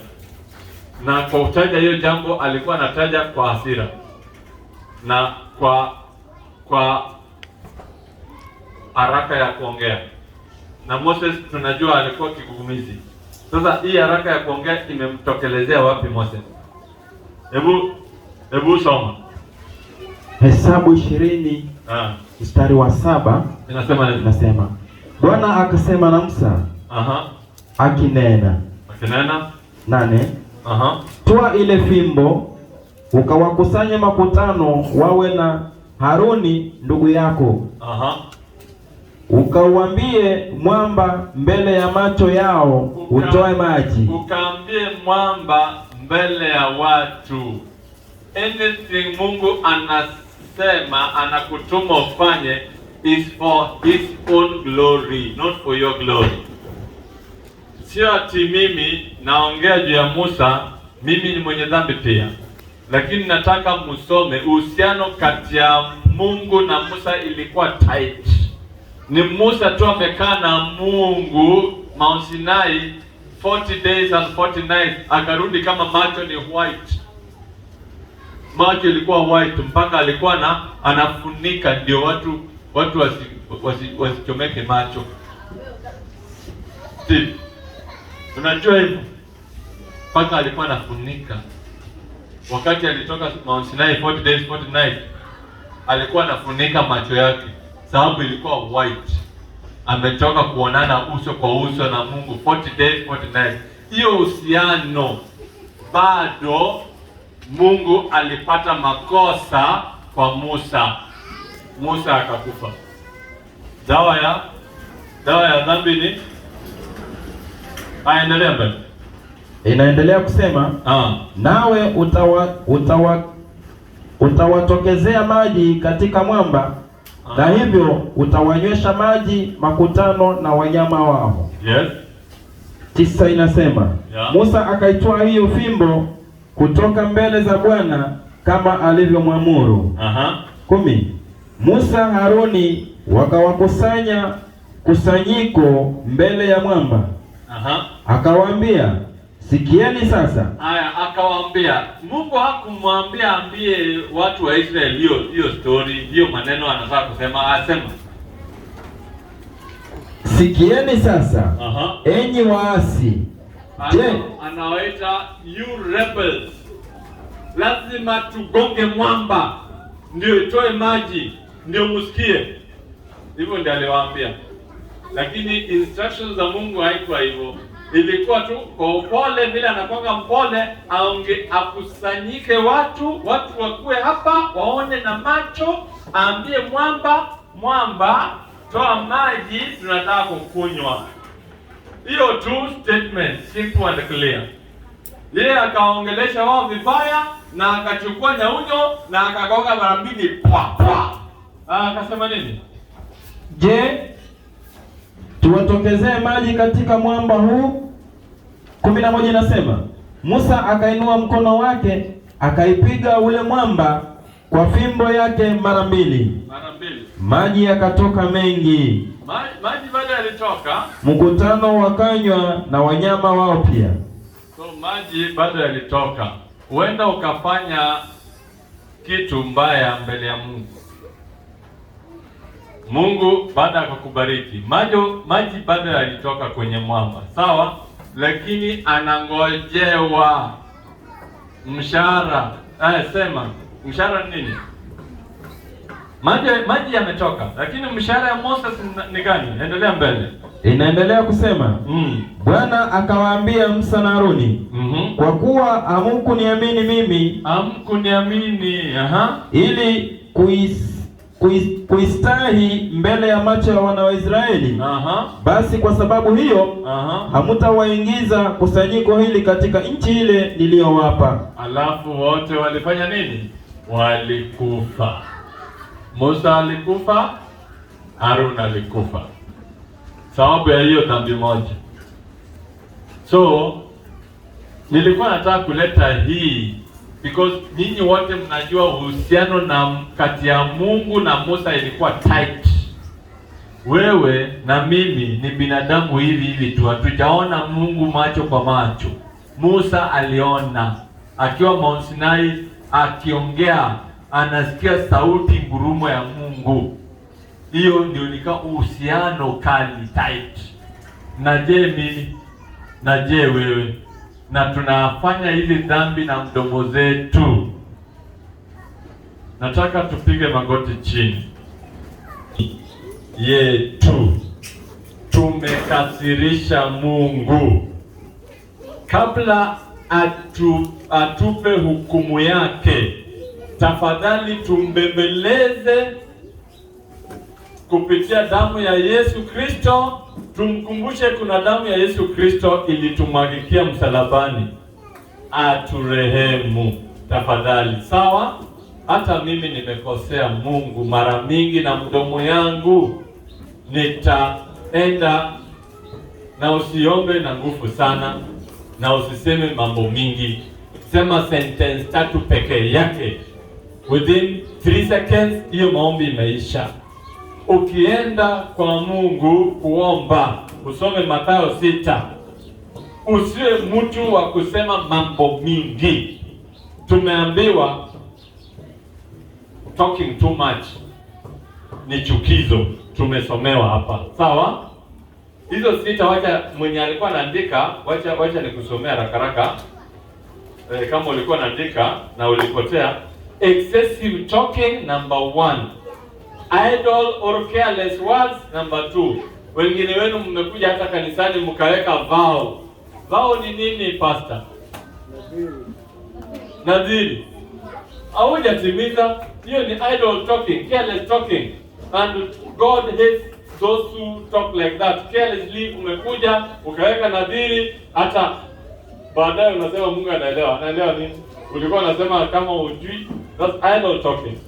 na kwa utaja hiyo jambo alikuwa anataja kwa hasira na kwa haraka ya kuongea. Na Moses tunajua alikuwa kigugumizi. Sasa hii haraka ya kuongea imemtokelezea wapi Moses? Hebu soma Hesabu 20 mstari wa 7. Inasema Bwana akasema na Musa akinena 8. Toa ile fimbo ukawakusanye makutano wawe na Haruni ndugu yako. Ukauambie mwamba mbele ya macho yao utoe maji. Ukaambie mwamba mbele ya watu. Anything Mungu anasema anakutuma ufanye is for his own glory, not for your glory. Sio ati mimi naongea juu ya Musa, mimi ni mwenye dhambi pia. Lakini nataka musome uhusiano kati ya Mungu na Musa ilikuwa tight. Ni Musa tu amekaa na Mungu Mount Sinai 40 days and 40 nights, akarudi kama macho ni white. Macho ilikuwa white mpaka alikuwa anafunika ndio watu wasichomeke macho. Steve, unajua hivyo? Mpaka alikuwa anafunika. Wakati alitoka Mount Sinai 40 days 40 nights, alikuwa anafunika macho yake sababu ilikuwa white. Ametoka kuonana uso kwa uso na Mungu 40 days 40 nights. Hiyo uhusiano bado Mungu alipata makosa kwa Musa. Musa akakufa. Dawa ya dhambi ni aendelea mbele. Inaendelea kusema nawe utawatokezea maji katika mwamba, na hivyo utawanywesha maji makutano na wanyama wao. Yes. 9 inasema Musa akaitwaa hiyo fimbo kutoka mbele za Bwana kama alivyomwamuru. 10 Musa Haruni wakawakusanya kusanyiko mbele ya mwamba. Akawaambia, sikieni sasa. Haya, akawaambia. Mungu hakumwambia ambie watu wa Israeli hiyo story, hiyo maneno anataka kusema, asema sikieni sasa. Enyi waasi. Anawaita you rebels. Lazima tugonge mwamba ndio itoe maji ndio musikie. Hivyo ndio aliwaambia. Lakini instructions za Mungu haikuwa hivyo. Ilikuwa tu kwa upole, vile anakuwa mpole, akusanyike watu wakue hapa waone na macho, aambie mwamba toa maji tunataka kukunywa. Hiyo tu statement, simple and clear. Yeye akaongelesha wao vibaya na akachukua nyaunyo na akagonga mara mbili pwa. Akasema nini? Je, tuwatokezee maji katika mwamba huu? 11 inasema, Musa akainua mkono wake akaipiga ule mwamba kwa fimbo yake mara mbili. Maji yakatoka mengi. Maji bado yalitoka. Mkutano wakanywa na wanyama wao pia. So maji bado yalitoka. Huenda ukafanya kitu mbaya mbele ya Mungu. Mungu baada ya kukubariki, maji bado yalitoka kwenye mwamba. Sawa? Lakini anangojewa mshahara. Sema, mshahara nini? Maji yametoka, lakini mshahara ya Moses ni gani? Endelea mbele. Inaendelea kusema, Bwana akawaambia Musa na Haruni, kwa kuwa hamkuniamini mimi, ili kuistahi mbele ya macho ya wana wa Israeli, basi kwa sababu hiyo hamtawaingiza kusanyiko hili katika nchi ile niliyowapa. Alafu wote walifanya nini? Walikufa. Musa alikufa, Harun alikufa, sababu ya hiyo dhambi moja. So nilikuwa nataka kuleta hii because nyinyi wote mnajua uhusiano na kati ya Mungu na Musa ilikuwa tight. Wewe na mimi ni binadamu hivi tu, hatujaona Mungu macho kwa macho. Musa aliona akiwa Mount Sinai, akiongea, anasikia sauti ngurumo ya Mungu. Hiyo ndio nika uhusiano kali tight. Na je mimi? Na je wewe? Na tunafanya hizi dhambi na mdomo zetu. Nataka tupige magoti chini. Yetu tumekasirisha Mungu. Kabla atupe hukumu yake, tafadhali tumbembeleze kupitia damu ya Yesu Kristo. Tumkumbushe kuna damu ya Yesu Kristo ilitumwagikia msalabani. Aturehemu tafadhali. Sawa? Hata mimi nimekosea Mungu mara mingi na mdomo yangu. Nitaenda na usiombe na nguvu sana na usiseme mambo mingi. Sema sentence 3 pekee yake. Within 3 seconds hiyo maombi imeisha. Ukienda kwa Mungu kuomba, usome Mathayo 6. Usiwe mtu wa kusema mambo mingi. Tumeambiwa talking too much ni chukizo. Tumesomewa hapa. Sawa? Hizo 6 wacha mwenye alikuwa anaandika, wacha nikusomea haraka. Kama ulikuwa unaandika na ulipotea. Excessive talking number 1. Idle or careless words number 2. Wengine wenu mmekuja hata kanisani mkaweka vow. Vow ni nini pastor? Nadhiri. Haujatimiza. Hiyo ni idle talking, careless talking. And God hates those who talk like that. Carelessly umekuja ukaweka nadhiri, hata baadaye unasema Mungu anaelewa. Anaelewa nini? Ulikuwa unasema kama hujui. That's idle talking.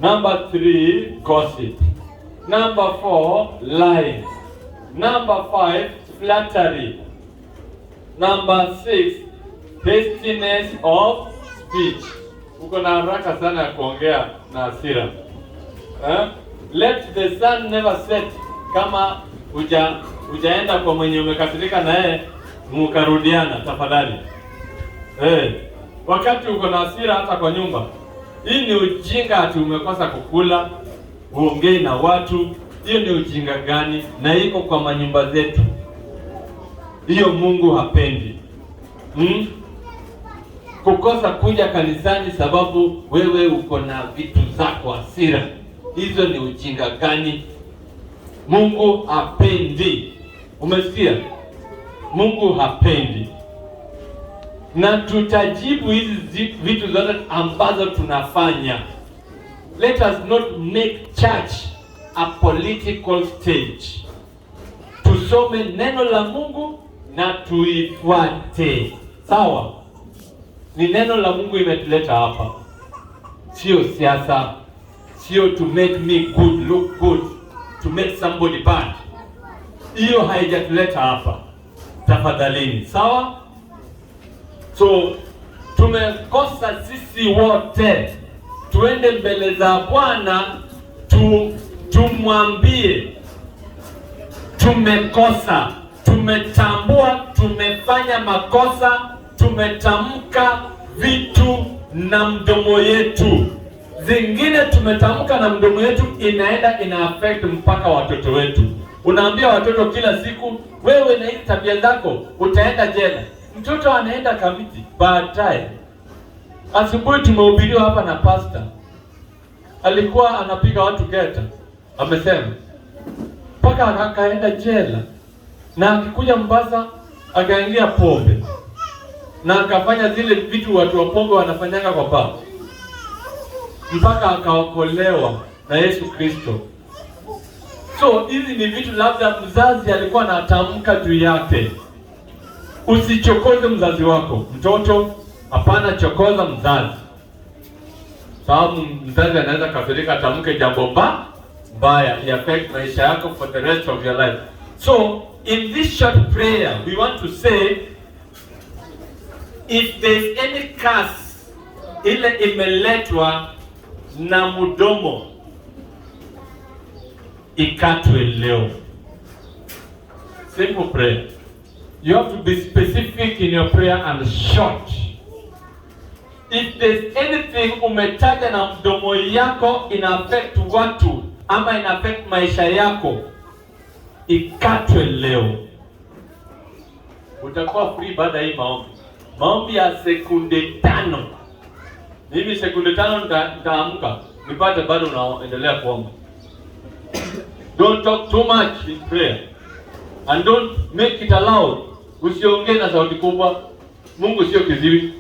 Number 3, gossip. Number 4, lying. Number 5, flattery. Number 6, hastiness of speech. Uko na haraka sana ya kuongea na hasira. Let the sun never set. Kama hujaenda kwa mwenye umekasirika na yeye mkarudiana tafadhali. Wakati uko na hasira hata kwa nyumba. Hii ni ujinga ati umekosa kukula, uongei na watu. Hiyo ni ujinga gani? Na iko kwa manyumba zetu. Hiyo Mungu hapendi. Kukosa kuja kanisani sababu wewe uko na vitu zako hasira. Hizo ni ujinga gani? Mungu hapendi. Umesikia? Mungu hapendi. Na tutajibu hizi vitu zote ambazo tunafanya. Let us not make church a political stage. Tusome neno la Mungu na tuifuate. Sawa? Ni neno la Mungu imetuleta hapa, sio siasa, sio to make me good look good, to make somebody bad. Hiyo haijatuleta hapa, tafadhalini. Sawa? So tumekosa sisi wote, tuende mbele za Bwana tumwambie tumekosa, tumetambua tumefanya makosa, tumetamka vitu na mdomo yetu. Zingine tumetamka na mdomo yetu ina affect mpaka watoto wetu. Unaambia watoto kila siku, wewe na hizi tabia zako utaenda jela. Mtoto anaenda kamiti. Baadaye asubuhi tumehubiriwa hapa na pastor, alikuwa anapiga watu geta, amesema mpaka akaenda jela, na akikuja Mombasa akaingia pombe na akafanya zile vitu watu wa pombe wanafanyanga kwa baba, mpaka akaokolewa na Yesu Kristo. So hizi ni vitu labda mzazi alikuwa anatamka juu yake. Usichokoze mzazi wako. Mtoto, hapana chokoza mzazi, sababu mzazi anaweza kafirika, atamke jambo mbaya, affect maisha yako for the rest of your life. So in this short prayer we want to say, if there is any curse ile imeletwa na mdomo, ikatwe leo. Simple prayer. You have to be specific in your prayer and short. If there's anything umetaja na mdomo yako ina affect watu ama ina affect maisha yako, ikatwe leo. Utakuwa free baada hii maombi. Maombi ya sekunde 5. Mimi sekunde 5 nitaamka, nipate bado unaendelea kuomba. Don't talk too much in prayer. And don't make it aloud. Usiongee na sauti kubwa. Mungu sio kiziwi.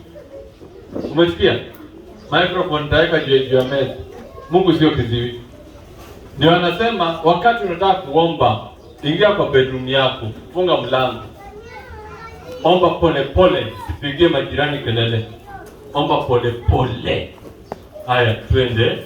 Umesikia? Microphone taweka juu ya meza. Mungu sio kiziwi. Ndio anasema wakati unataka kuomba, ingia kwa bedroom yako, funga mlango. Omba pole pole, usipigie majirani kelele. Omba pole pole. Haya, twende.